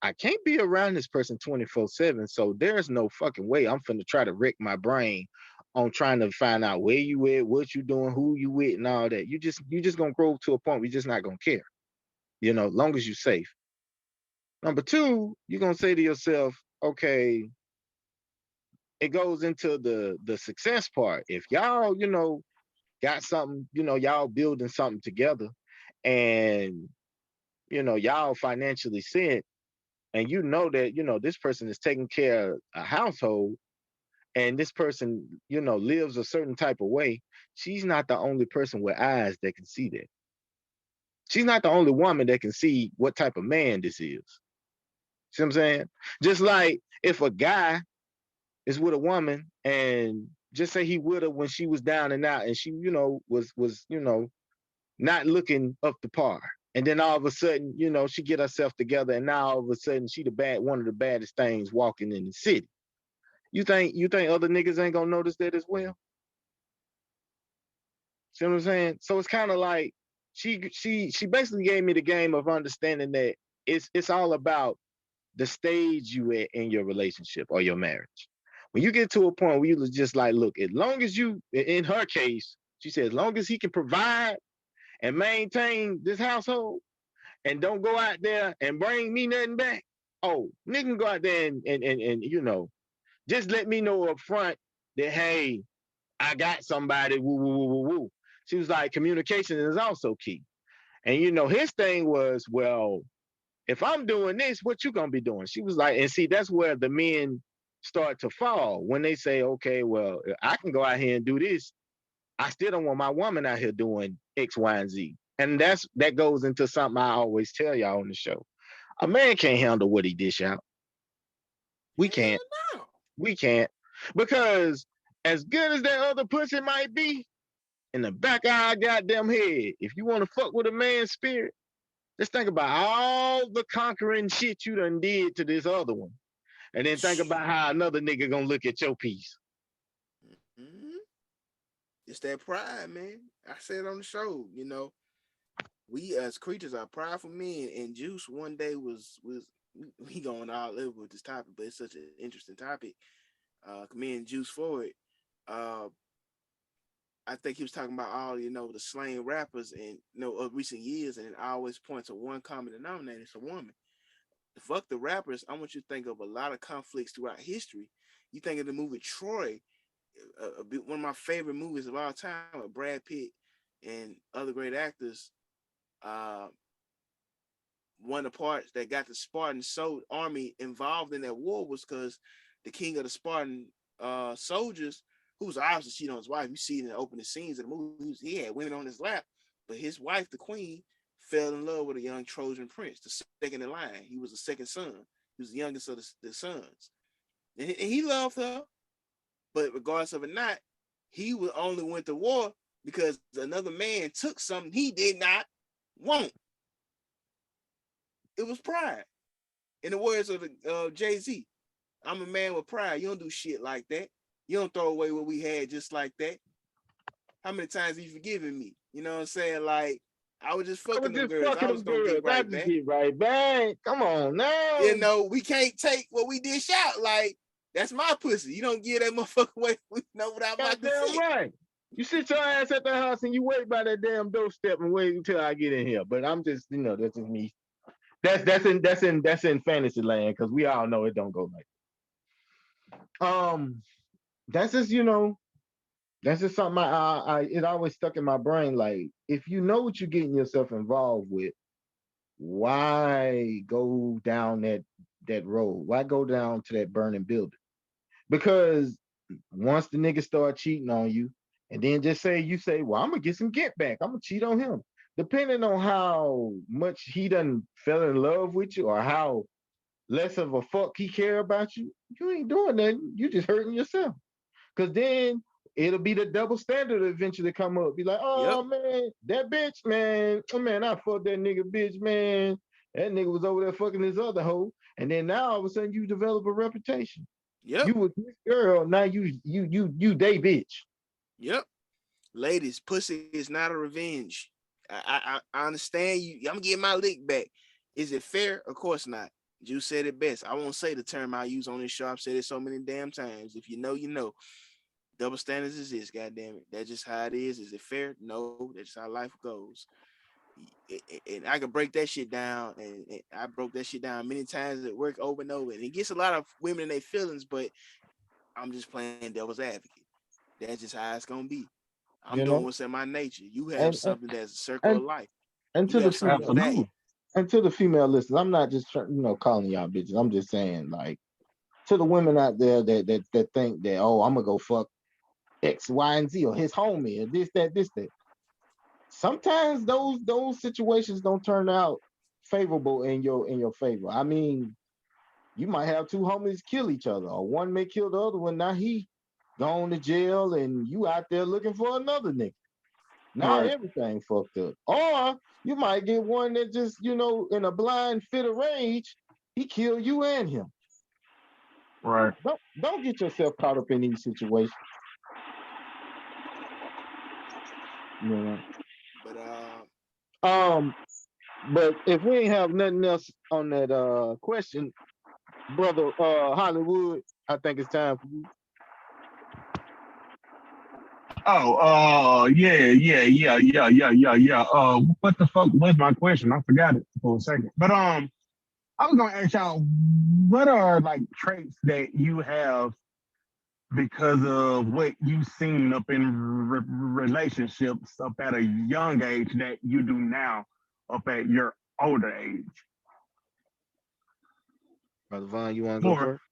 I can't be around this person 24/7. So there's no fucking way I'm finna try to wreck my brain on trying to find out where you at, what you doing, who you with, and all that. You just gonna grow to a point where you're just not gonna care, long as you're safe. Number two, you're gonna say to yourself, okay, it goes into the success part. If y'all, got something, y'all building something together and y'all financially set, and that, this person is taking care of a household, and this person, lives a certain type of way, she's not the only person with eyes that can see that. She's not the only woman that can see what type of man this is. See what I'm saying? Just like if a guy is with a woman and just say he with her when she was down and out and she, was not looking up to par. And then all of a sudden, she get herself together and now all of a sudden she one of the baddest things walking in the city. You think other niggas ain't gonna notice that as well? See what I'm saying? So it's kind of like she basically gave me the game of understanding that it's all about the stage you at in your relationship or your marriage. When you get to a point where you just like, look, as long as you, in her case, she said, as long as he can provide and maintain this household and don't go out there and bring me nothing back. Oh, nigga can go out there and just let me know up front that, hey, I got somebody, woo, woo, woo, woo, woo. She was like, communication is also key. And his thing was, well, if I'm doing this, what you gonna be doing? She was like, and see, that's where the men start to fall when they say, okay, well, I can go out here and do this. I still don't want my woman out here doing X, Y, and Z. And that goes into something I always tell y'all on the show. A man can't handle what he dish out. We can't. No. We can't. Because as good as that other pussy might be, in the back of our goddamn head, if you want to fuck with a man's spirit, just think about all the conquering shit you done did to this other one. And then think about how another nigga gonna look at your piece. Mm-hmm. It's that pride, man. I said on the show, we as creatures are prideful men, and Juice one day was we going all over with this topic, but it's such an interesting topic. Me and Juice Forward, uh, I think he was talking about all the slain rappers and of recent years, and it always points to one common denominator: it's a woman. Fuck the rappers. I want you to think of a lot of conflicts throughout history. You think of the movie Troy, one of my favorite movies of all time, with Brad Pitt and other great actors. Uh, one of the parts that got the Spartan army involved in that war was because the king of the Spartan soldiers, who was obviously cheating on his wife. You see it in the opening scenes of the movie. He had women on his lap, but his wife, the queen, fell in love with a young Trojan prince, the second in line. He was the second son. He was the youngest of the sons. And he loved her, but regardless of it not, he would only went to war because another man took something he did not want. It was pride. In the words of Jay-Z, I'm a man with pride. You don't do shit like that. You don't throw away what we had just like that. How many times have you forgiven me? You know what I'm saying? Like, I was just fucking them girls. I was gonna get right back. Get right back. Come on now. We can't take what we dish out. Like, that's my pussy. You don't give that motherfucker away without my consent. Right. You sit your ass at the house and you wait by that damn doorstep and wait until I get in here. But I'm just, that's just me. That's in fantasy land because we all know it don't go like that. That's just that's just something I it always stuck in my brain. Like, if you know what you're getting yourself involved with, why go down that road? Why go down to that burning building? Because once the nigga start cheating on you, and then just you say, well, I'm gonna get some get back. I'm gonna cheat on him. Depending on how much he done fell in love with you or how less of a fuck he care about you, you ain't doing nothing. You just hurting yourself. Cause then it'll be the double standard eventually come up. Be like, oh man, that bitch, man. Oh man, I fucked that nigga bitch, man. That nigga was over there fucking this other hoe. And then now all of a sudden you develop a reputation. Yep. You with this girl, now you they bitch. Yep. Ladies, pussy is not a revenge. I understand you. I'm getting my lick back. Is it fair? Of course not. Juice said it best. I won't say the term I use on this show. I've said it so many damn times. If you know, you know. Double standards exist, goddamn it. That's just how it is. Is it fair? No. That's just how life goes. And I could break that shit down, and I broke that shit down many times at work over and over. And it gets a lot of women in their feelings, but I'm just playing devil's advocate. That's just how it's gonna be. I'm doing what's in my nature. You have something that's a circle of life. And you to have something the of value. And to the female listeners, I'm not just calling y'all bitches. I'm just saying, like, to the women out there that think that, oh, I'm gonna go fuck X, Y, and Z or his homie or this, that. sometimes those situations don't turn out favorable in your favor. I mean, you might have two homies kill each other, or one may kill the other one. Now he gone to jail, and you out there looking for another nigga. Now Right, everything fucked up. Or you might get one that just, in a blind fit of rage, he kill you and him. right. Don't get yourself caught up in these situations. You know. But Um, but if we ain't have nothing else on that question, brother Hollywood, I think it's time for you. Oh, yeah. What the fuck was my question? I forgot it for a second. But I was gonna ask y'all, what are like traits that you have because of what you've seen up in relationships up at a young age that you do now up at your older age? Brother Vaughn, you want to go For first?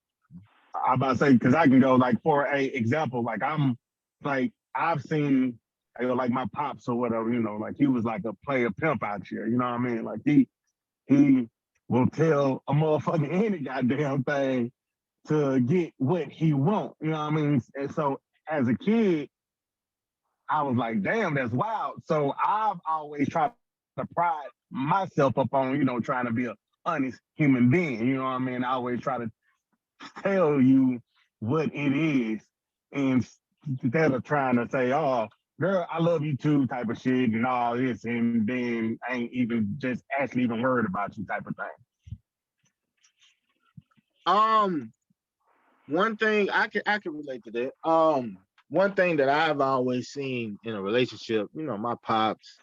I'm about to say because I can go like for a example, like I'm like I've seen like my pops or whatever, like he was like a player pimp out here, you know what I mean? Like he will tell a motherfucker any goddamn thing to get what he want, you know what I mean? And so as a kid, I was like, damn, that's wild. So I've always tried to pride myself up on, trying to be a honest human being, you know what I mean? I always try to tell you what it is instead of trying to say, oh, girl, I love you too type of shit and all this, and then I ain't even just actually even worried about you type of thing. Um, One thing I can relate to that. One thing that I've always seen in a relationship, my pops,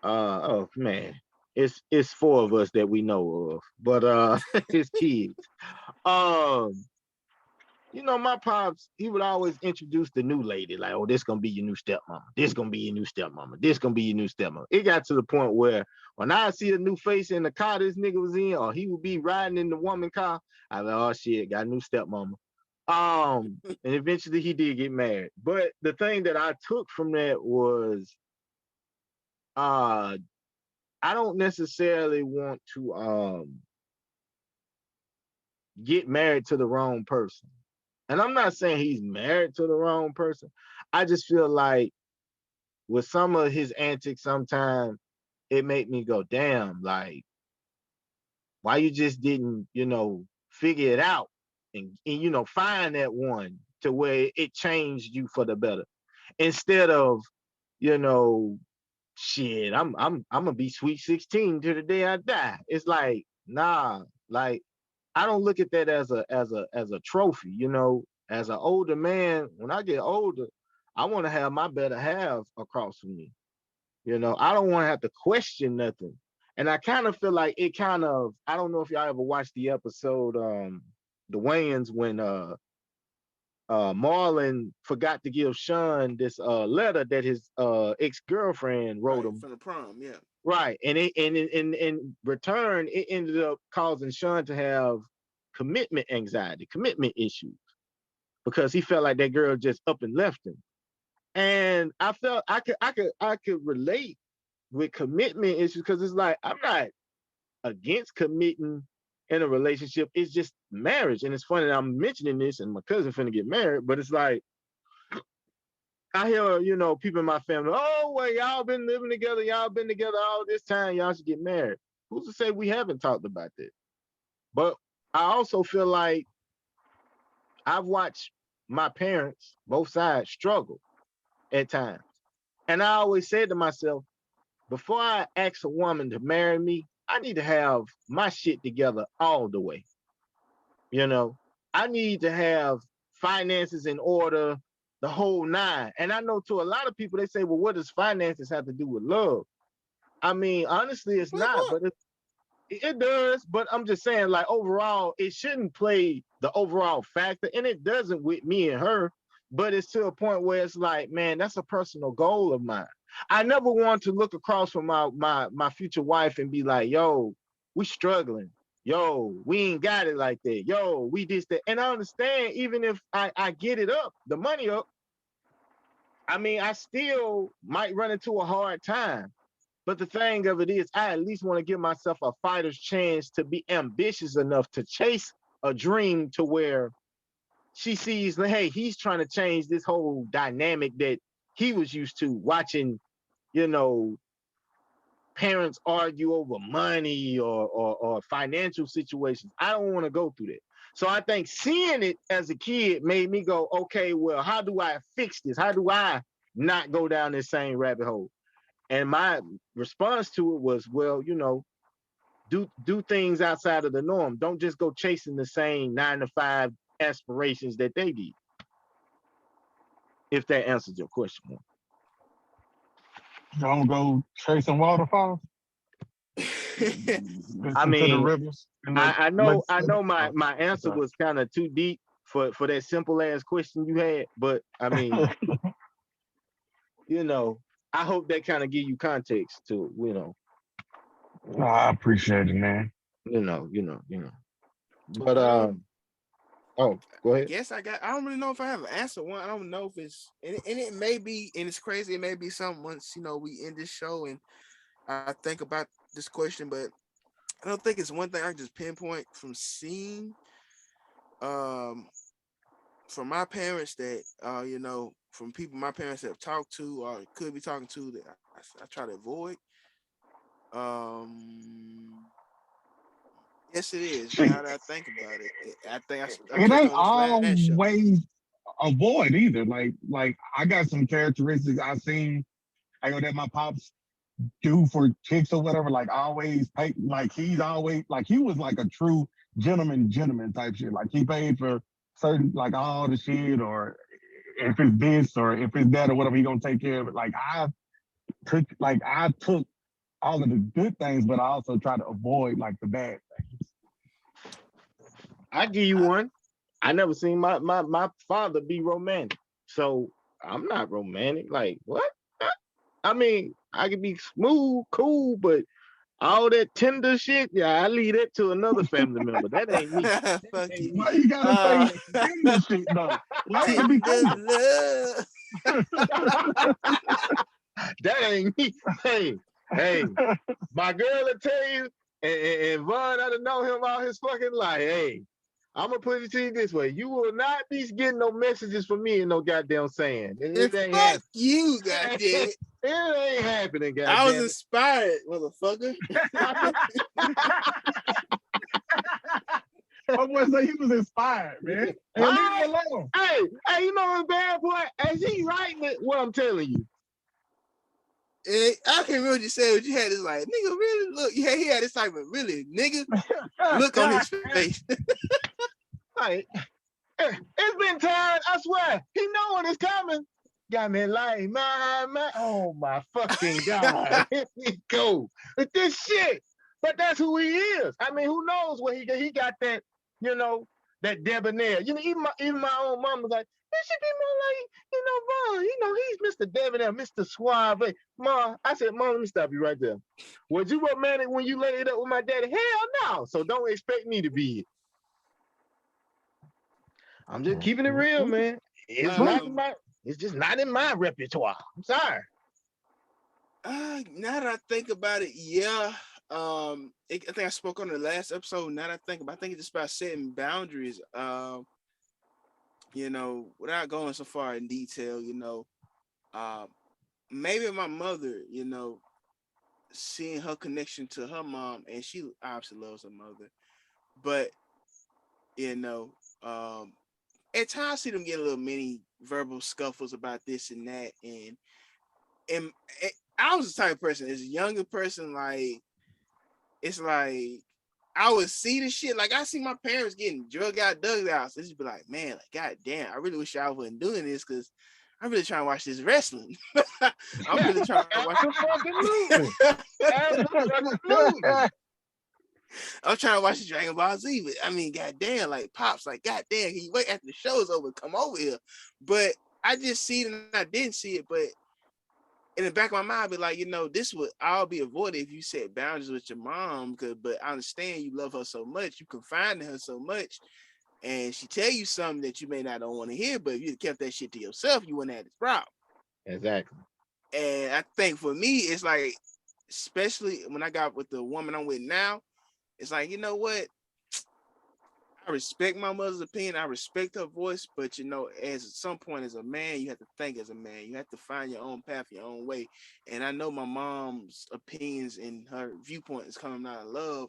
oh man, it's four of us that we know of, but his kids. Um, my pops, he would always introduce the new lady, like, oh, this gonna be your new stepmama. This gonna be your new stepmama. This gonna be your new stepmama. It got to the point where when I see a new face in the car this nigga was in, or he would be riding in the woman car, I like, oh shit, got a new stepmama. And eventually he did get married. But the thing that I took from that was uh I don't necessarily want to get married to the wrong person. And I'm not saying he's married to the wrong person. I just feel like with some of his antics, sometimes it made me go, damn, like, why you just didn't, figure it out and find that one to where it changed you for the better. Instead of, you know, shit, I'm gonna be sweet 16 to the day I die. It's like, nah, like I don't look at that as a trophy. As an older man, when I get older, I want to have my better half across from me. I don't want to have to question nothing. And I kind of feel like I don't know if y'all ever watched the episode the Wayans when Marlon forgot to give Sean this letter that his ex-girlfriend wrote right him. from the prom, yeah. Right. And in return, it ended up causing Sean to have commitment anxiety, commitment issues, because he felt like that girl just up and left him. And I felt I could relate with commitment issues because it's like I'm not against committing in a relationship. It's just marriage. And it's funny that I'm mentioning this and my cousin finna get married, but it's like I hear, people in my family, oh, well, y'all been living together, y'all been together all this time, y'all should get married. Who's to say we haven't talked about that? But I also feel like I've watched my parents, both sides, struggle at times. And I always said to myself, before I ask a woman to marry me, I need to have my shit together all the way. You know, I need to have finances in order, the whole nine. And I know to a lot of people, they say, well, what does finances have to do with love? I mean, honestly, it's not, but it does. But I'm just saying, like, overall, it shouldn't play the overall factor. And it doesn't with me and her. But it's to a point where it's like, man, that's a personal goal of mine. I never want to look across from my future wife and be like, yo, we struggling. Yo, we ain't got it like that. Yo, we this, that. And I understand, even if I get it up, the money up, I mean, I still might run into a hard time. But the thing of it is, I at least want to give myself a fighter's chance to be ambitious enough to chase a dream to where she sees, hey, he's trying to change this whole dynamic that he was used to watching, you know, parents argue over money or financial situations. I don't want to go through that. So I think seeing it as a kid made me go, okay, well, how do I fix this? How do I not go down this same rabbit hole? And my response to it was, well, do things outside of the norm. Don't just go chasing the same 9 to 5 aspirations that they did. If that answers your question. Don't go chasing waterfalls. I To the mean, rivers. I know my answer was kind of too deep for that simple ass question you had, but I mean, I hope that kind of give you context to, I appreciate it, man. But oh, go ahead. I don't really know if I have an answer one. I don't know if it's and it may be, and it's crazy, it may be something once we end this show and I think about this question, but I don't think it's one thing I can just pinpoint from seeing from my parents that from people my parents have talked to or could be talking to that I try to avoid. Yes, it is. See, Now that I think about it, I think I it touched ain't on this last show. always avoid either. Like I got some characteristics I seen. I know that my pops do for chicks or whatever. Like always pay. Like he's always like he was like a true gentleman type shit. Like he paid for certain like all the shit, or if it's this or if it's that or whatever, he gonna take care of it. I took all of the good things, but I also try to avoid like the bad things. I give you one. I never seen my father be romantic, so I'm not romantic. Like what? I mean, I can be smooth, cool, but all that tender shit, yeah, I leave that to another family member. That ain't me. Fuck you. Why you gotta say tender shit though? Why it be Tender tender? love. That ain't me. Hey, my girl will tell you, and Vaughn, I done know him all his fucking life. Hey, I'm gonna put it to you this way: you will not be getting no messages from me in no goddamn saying. It ain't Fuck happening. you, goddamn. It ain't happening, goddamn. I was inspired, motherfucker. I was say he was inspired, man. And leave him alone. Hey, you know what's bad, boy? As he writing it, what I'm telling you. I can't remember what you said, but you had this like, nigga, really? Look, yeah, he had this type of really, nigga, look on his face. Like, it's been time, I swear. He know when it's coming. Got me like, oh my fucking God. Here we go with this shit. But that's who he is. I mean, who knows what he got that, that debonair. Even my own mom was like, it should be more like, Vaughn, he's Mr. Debonair, Mr. Suave. Ma, I said, Mom, let me stop you right there. Was you romantic when you laid up with my daddy? Hell no. So don't expect me to be it. I'm just keeping it real, man. It's just not in my repertoire. I'm sorry. Now that I think about it, yeah. I think I spoke on the last episode. Now that I think about it, I think it's just about setting boundaries. Without going so far in detail, maybe my mother, seeing her connection to her mom, and she obviously loves her mother, but at times I see them get a little mini verbal scuffles about this and that, and I was the type of person as a younger person, like it's like I would see the shit. Like I see my parents getting drug out, dug out. So it's just be like, man, like god damn, I really wish I wasn't doing this because I'm really trying to watch this wrestling. I'm really trying to watch I'm trying to watch the Dragon Ball Z, but I mean, goddamn, like Pops, like goddamn, can you wait after the show's over? Come over here. But I just see it and I didn't see it. But in the back of my mind, I'd be like, this would all be avoided if you set boundaries with your mom. But I understand you love her so much, you confide in her so much, and she tell you something that you may not want to hear. But if you kept that shit to yourself, you wouldn't have this problem. Exactly. And I think for me, it's like, especially when I got with the woman I'm with now, it's like, you know what? I respect my mother's opinion. I respect her voice, but as at some point as a man, you have to think as a man. You have to find your own path, your own way. And I know my mom's opinions and her viewpoint is coming out of love,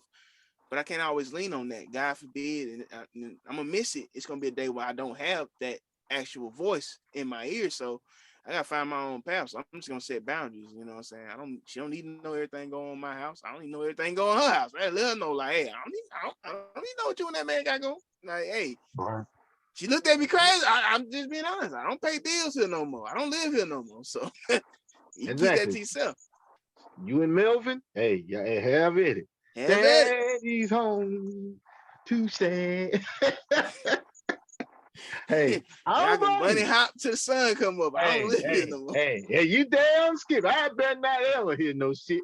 but I can't always lean on that. God forbid, and I'm gonna miss it. It's gonna be a day where I don't have that actual voice in my ear, so I gotta find my own path. So I'm just gonna set boundaries. You know what I'm saying? She don't need to know everything going on in my house. I don't need to know everything going on in her house. I let her know, like, hey, I don't need to know what you and that man got going. Like, hey, she looked at me crazy. I'm just being honest. I don't pay bills here no more. I don't live here no more. So you keep that to Exactly. yourself. You and Melvin, hey, yeah, have it. Have at it. Daddy's home too sad. Hey, I Y'all don't can blame bunny you. hop till the sun come up. I don't Hey, live here hey, no more. hey, you damn skip. I better not ever hear no shit.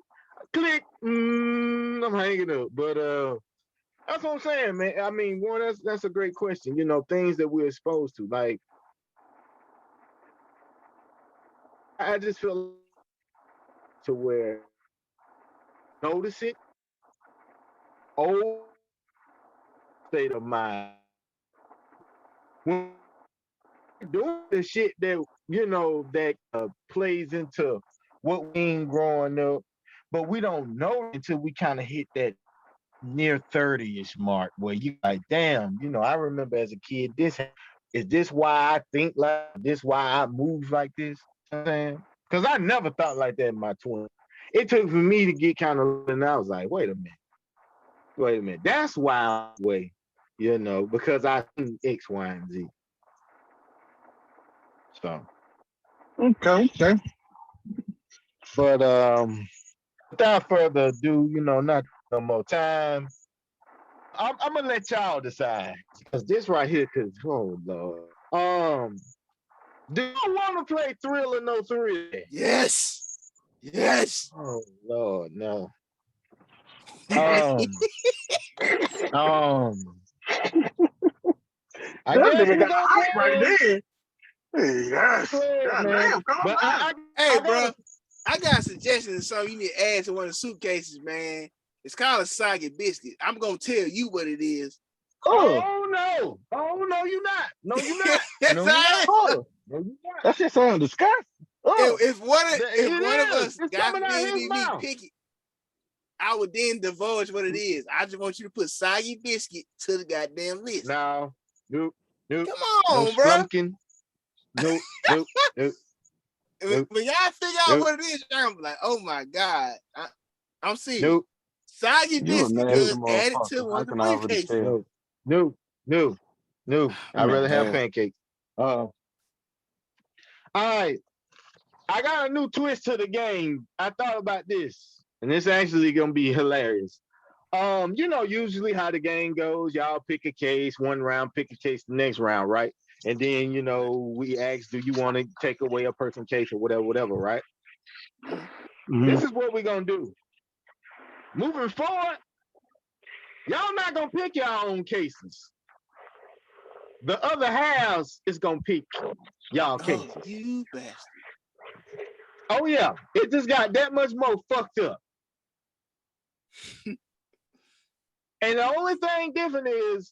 Click. I'm hanging up. But that's what I'm saying, man. I mean, one, that's a great question. Things that we're exposed to. Like, I just feel to where notice it, old state of mind. When doing the shit that that plays into what we ain't growing up, but we don't know until we kind of hit that near 30-ish mark where you like, damn, I remember as a kid, is this why I think like this, why I move like this? You know what I'm saying? Because I never thought like that in my 20s. It took for me to get kind of, and I was like, wait a minute, that's why I'm the way, because I think X, Y, and Z. So, Okay. but without further ado, not no more time. I'm gonna let y'all decide because this right here, cause oh lord, do you want to play Thrill or No Thrill? Yes. Yes. Oh lord, no. Um, um, I That guess nigga we're got gonna hype right play there. Hey, yes. it, God man. damn, calm But down. Hey, I bro, gotta. I got a suggestion of something you need to add to one of the suitcases, man. It's called a soggy biscuit. I'm gonna tell you what it is. Oh, Oh no, you're not. No, you're not. Yes, No, you're I not. am. oh. No, you're not. That shit sound disgusting. Oh. If one of It is. us, It's God coming out forbid, his we meet mouth. picky, I would then divulge what it is. I just want you to put soggy biscuit to the goddamn list. No, nope, nope, Come no on, bro. scrumpkin. Nope, nope, nope, nope, When y'all figure out nope, what it is, y'all gonna be like, oh my God. I'm serious. nope, Soggy You a biscuit, nope, nasty good. Add it to motherfucker. one I of the can already briefcases. tell. nope, nope, nope, nope. I'd rather have Man. pancakes. All right, I got a new twist to the game. I thought about this, and it's actually gonna be hilarious. Usually how the game goes, y'all pick a case, one round, pick a case the next round, right? And then, we ask, do you want to take away a person case or whatever, right? This is what we're gonna do. Moving forward, y'all not gonna pick your own cases. The other halves is gonna pick y'all Oh, cases. you bastard. Oh yeah, it just got that much more fucked up. And the only thing different is,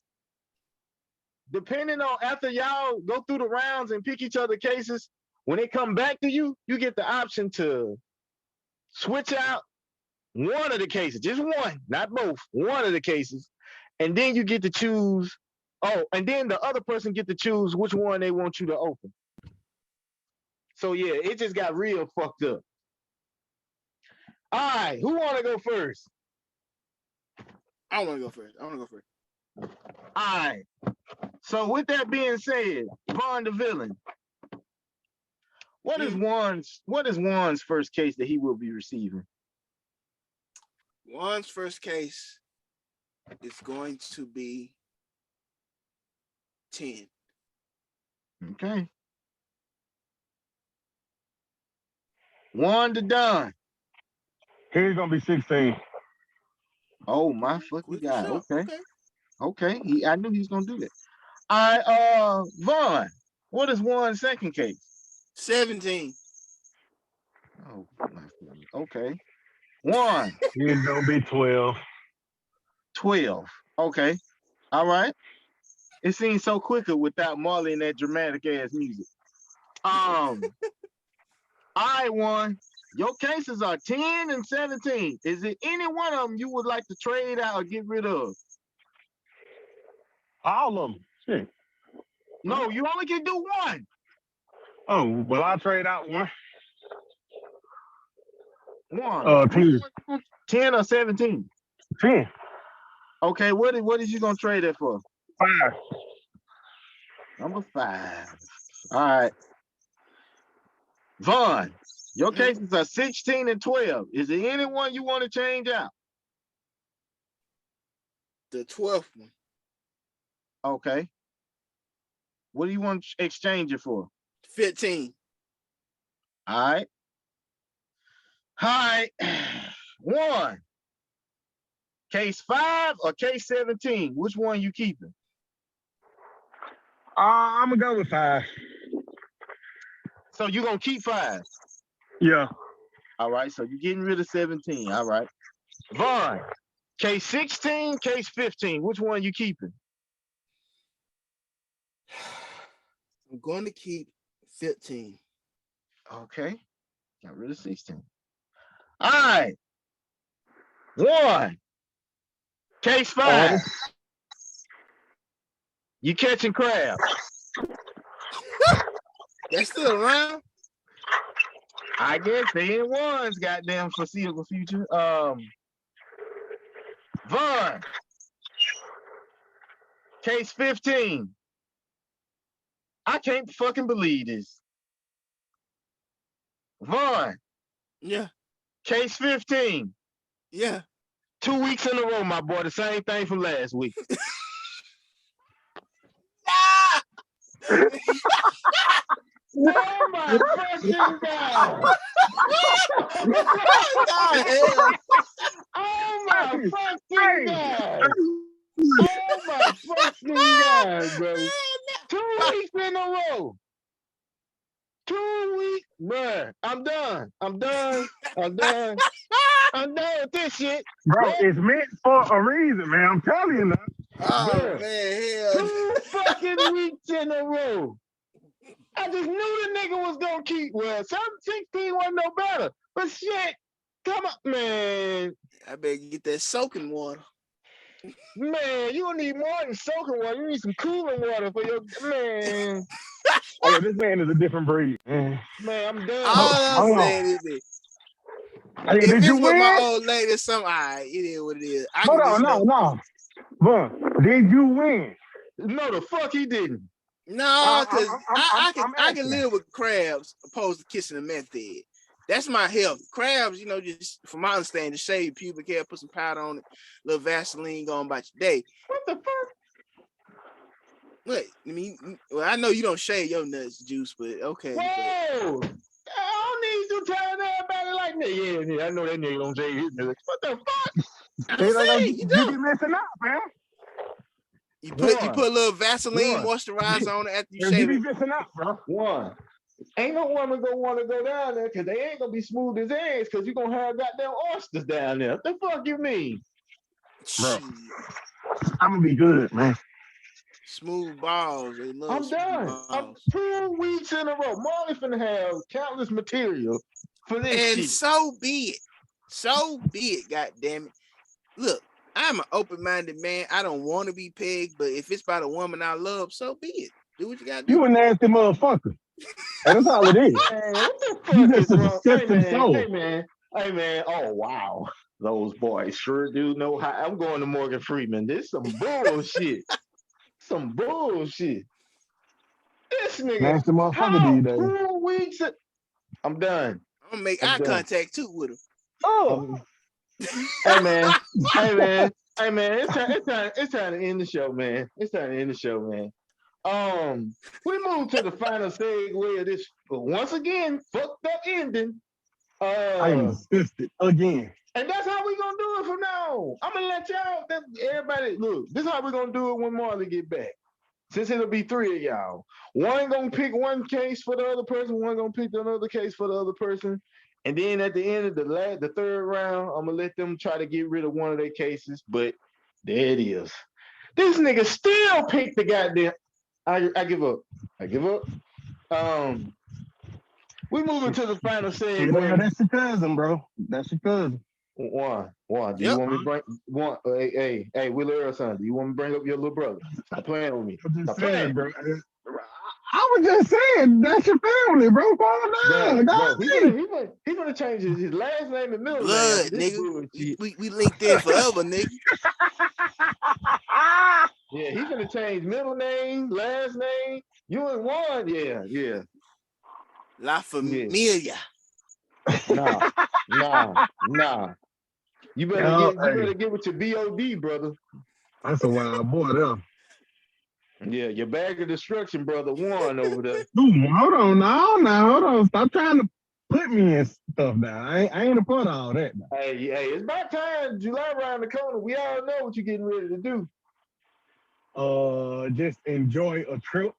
depending on after y'all go through the rounds and pick each other cases, when they come back to you, you get the option to switch out one of the cases, just one, not both, one of the cases, and then you get to choose. Oh, and then the other person get to choose which one they want you to open. So yeah, it just got real fucked up. All right, who want to go first? I want to go first. All right. So with that being said, Vaughn the villain. What is Juan's first case that he will be receiving? Juan's first case is going to be 10. Okay. Juan the Don. He's gonna be 16. Oh my fucking Quick and god. short. Okay. Okay. Okay. I knew he was gonna do that. All right, Vaughn. What is Juan's second case? 17. Oh my goodness. Okay. One, It's gonna be 12. 12. Okay. All right. It seems so quicker without Marley and that dramatic ass music. I won. Your cases are 10 and 17. Is it any one of them you would like to trade out or get rid of? All of them. Shit. No, you only can do one. Oh, well, I'll trade out one. One. 10. 10 or 17. 10. Okay, what is you gonna trade it for? 5. Number 5. All right. Vaughn, your cases are 16 and 12. Is there anyone you want to change out? The 12th one. Okay. What do you want to exchange it for? 15. All right. All right. One. Case 5 or case 17? Which one you keeping? I'm gonna go with 5. So you're gonna keep 5. Yeah. All right. So you're getting rid of 17. All right. Vaughn, case 16, case 15. Which one you keeping? I'm going to keep 15. Okay. Got rid of 16. All right. 1. Case 5. You catching crabs. That's still around? I guess they in one's goddamn foreseeable future. Vaughn. Case 15. I can't fucking believe this. Vaughn. Yeah. Case 15. Yeah. 2 weeks in a row, my boy. The same thing from last week. Oh my fucking God. Oh my fucking God. Oh my fucking God, bro. 2 weeks in a row. 2 weeks, bruh. I'm done. I'm done with this shit. Bro, it's meant for a reason, man. I'm telling you now. Oh, Bruh. man, hell. 2 fucking weeks in a row. I just knew the nigga was gonna keep. Well, some 16 wasn't no better. But shit, come on, man. I better get that soaking water. Man, you don't need more than soaking water. You need some cooling water for your man. Oh, yeah, this man is a different breed. Man, I'm done. All I'm saying is that hey, if did it's you with win? my old lady or something, all right, it is what it is. I No, can just no. But did you win? No, the fuck he didn't. No, because I I'm can live with crabs opposed to kissing a meth head. That's my health. Crabs, just from my understanding, to shave pubic hair, put some powder on it, little Vaseline, going about your day. What the fuck? What? I mean, well, I know you don't shave your nuts, Juice, but okay. Whoa! I don't need you telling everybody like that. Yeah, I know that nigga don't shave his nuts. What the fuck? I'm saying, you be messing up, man. You put a little Vaseline moisturizer on it after you shave You be it. messing up, bro. One. Ain't no woman gonna want to go down there because they ain't gonna be smooth as eggs because you're gonna have goddamn oysters down there. What the fuck you mean? Bro, I'm gonna be good, man. Smooth balls. They love I'm done. I'm 2 weeks in a row. Marley finna have countless material for this and shit. So be it. So be it, goddammit. Look, I'm an open-minded man. I don't want to be pegged, but if it's by the woman I love, so be it. Do what you gotta do. You a nasty motherfucker. That's all it is. Man, what the fuck You is just a wrong? disgusting soul. Hey man. Oh wow. Those boys sure do know how. I'm going to Morgan Freeman. This some bullshit. Some bullshit. This nigga. Nasty motherfucker these days. 2 weeks. I'm done. I'm gonna make eye contact too with him. Oh. Hey man. It's time to end the show, man. We move to the final segue of this once again fucked up ending. I am disgusted again. And that's how we gonna do it from now on. I'm gonna let y'all, everybody, look, this is how we gonna do it when Marley get back. Since it'll be 3 of y'all. One gonna pick one case for the other person, one gonna pick another case for the other person. And then at the end of the third round, I'm gonna let them try to get rid of one of their cases. But there it is. This nigga still picked the goddamn. I give up. I give up. We moving to the final segment. That's your cousin, bro. That's your cousin. One. Do you Yep. want me to bring one? Hey, Willie Earl son, do you want me to bring up your little brother? Stop playing with me. I'm just Stop saying, playing. bro. I was just saying, that's your family, bro. Calm down. Bro, he gonna change his last name and middle Blood, name. nigga. We linked in forever, nigga. Yeah, he's gonna change middle name, last name. You and one, yeah. La Familia. Nah. You better get with your BOD, brother. That's a wild boy, there. Yeah, your bag of destruction, brother. One over there. Dude, hold on. Stop trying to put me in stuff now. I ain't a part of all that. Hey, it's about time. July around the corner. We all know what you're getting ready to do. Just enjoy a trip.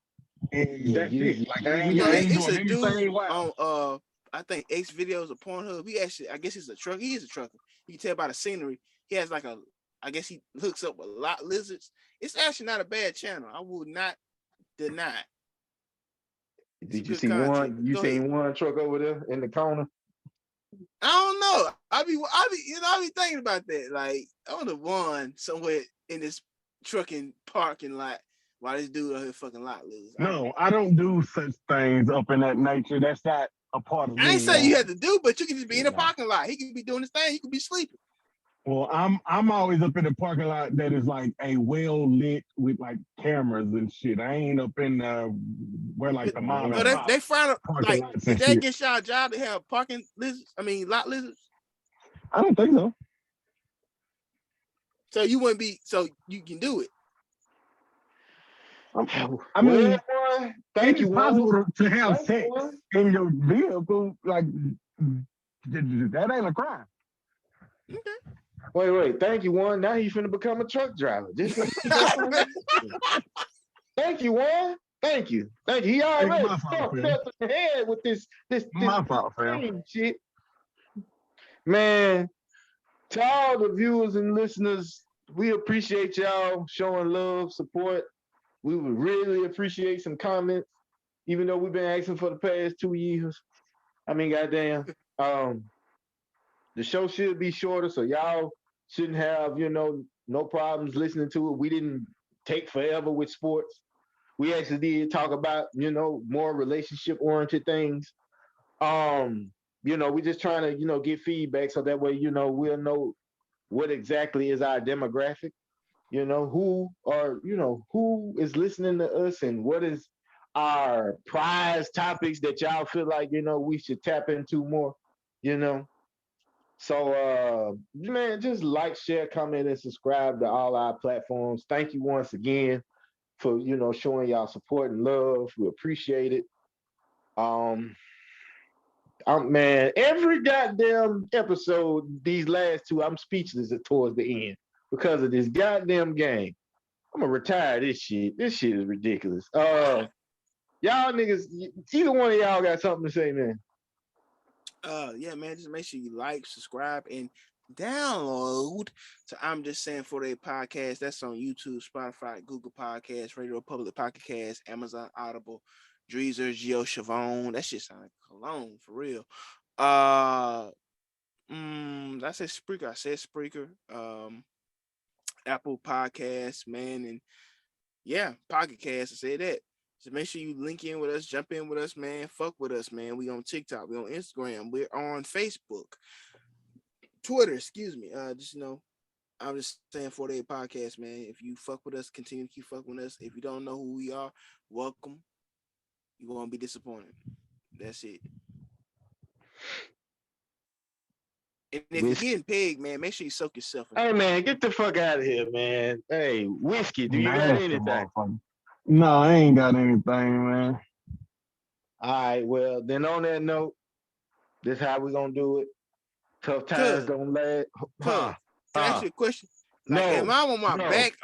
And that's it. Like, it's a dude on I think X videos of Pornhub. I guess he's a trucker. He is a trucker. You can tell by the scenery. He has like I guess he hooks up with lot lizards. It's actually not a bad channel. I would not deny. Did you see content. One? You seen one truck over there in the corner? I don't know. I be thinking about that. Like, I would have won somewhere in this trucking parking lot while this dude out here fucking lot lizards. No, I don't do such things up in that nature. That's not a part of me. I ain't saying you have to do, but you can just be in the parking lot. He could be doing his thing. He could be sleeping. Well, I'm always up in the parking lot that is like a well lit with like cameras and shit. I ain't up in where like the mom. No, they frown like. Did they get y'all a job to have parking lizards? I mean, lot lizards. I don't think so. So you wouldn't be. So you can do it. I mean, thank you. Possible to have sex in your vehicle, like that ain't a crime. Okay. Wait. Thank you, one. Now he's finna become a truck driver. Thank you, one. Thank you. He already fucked up the head with this my fault, fam. Shit. Man, to all the viewers and listeners, we appreciate y'all showing love, support. We would really appreciate some comments, even though we've been asking for the past 2 years. I mean, goddamn. The show should be shorter, so y'all shouldn't have, no problems listening to it. We didn't take forever with sports. We actually did talk about, more relationship-oriented things. We're just trying to, get feedback so that way, we'll know what exactly is our demographic. Who is listening to us and what is our prize topics that y'all feel like, we should tap into more, So, man, just like, share, comment, and subscribe to all our platforms. Thank you once again for, showing y'all support and love. We appreciate it. Man, every goddamn episode, these last two, I'm speechless towards the end because of this goddamn game. I'm gonna retire this shit. This shit is ridiculous. Y'all niggas, either one of y'all got something to say, man? Yeah, man, just make sure you like, subscribe, and download to I'm Just Saying for their podcast. That's on YouTube, Spotify, Google Podcasts, Radio Public Pocket Cast, Amazon Audible, Dreezer, Geo Chavon. That shit sound like cologne for real. I said Spreaker. Apple Podcasts, man, and yeah, Pocket Cast. I said that. So make sure you link in with us, jump in with us, man. Fuck with us, man. We on TikTok, we on Instagram, we're on Facebook, Twitter. Excuse me. I'm just saying for their podcast, man. If you fuck with us, continue to keep fucking with us. If you don't know who we are, welcome. You won't be disappointed. That's it. And if you're getting pegged, man, make sure you soak yourself in. Hey, man, get the fuck out of here, man. Hey, whiskey, do you got anything? No, I ain't got anything, man. All right, well, then on that note, this is how we gonna do it. Tough times don't last. Can I ask you a question? Like, am I on my back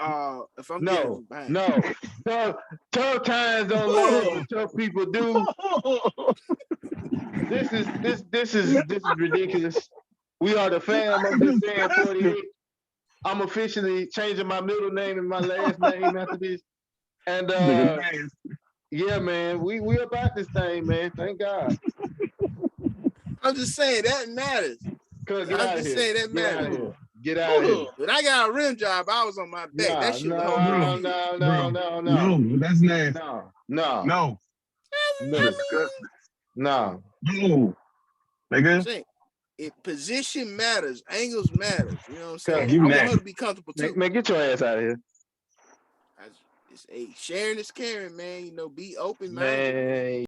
if I'm getting behind? No. Tough times don't last, but tough people do. This is ridiculous. We are the fam of this fan 48. I'm officially changing my middle name and my last name after this. And yeah, man, we about this thing, man. Thank God. I'm just saying that matters. Cuz I'm just saying that Get out of matters. here. Get out of here. When I got a rim job, I was on my back. That shit was No, holding me. No, that's nasty. No. No. Disgusting. No. No. Nigga. I'm saying position matters, angles matters. You know what I'm saying? You I want nasty. her to be comfortable too. Man, get your ass out of here. Sharing is caring, man. You know, be open minded. Man.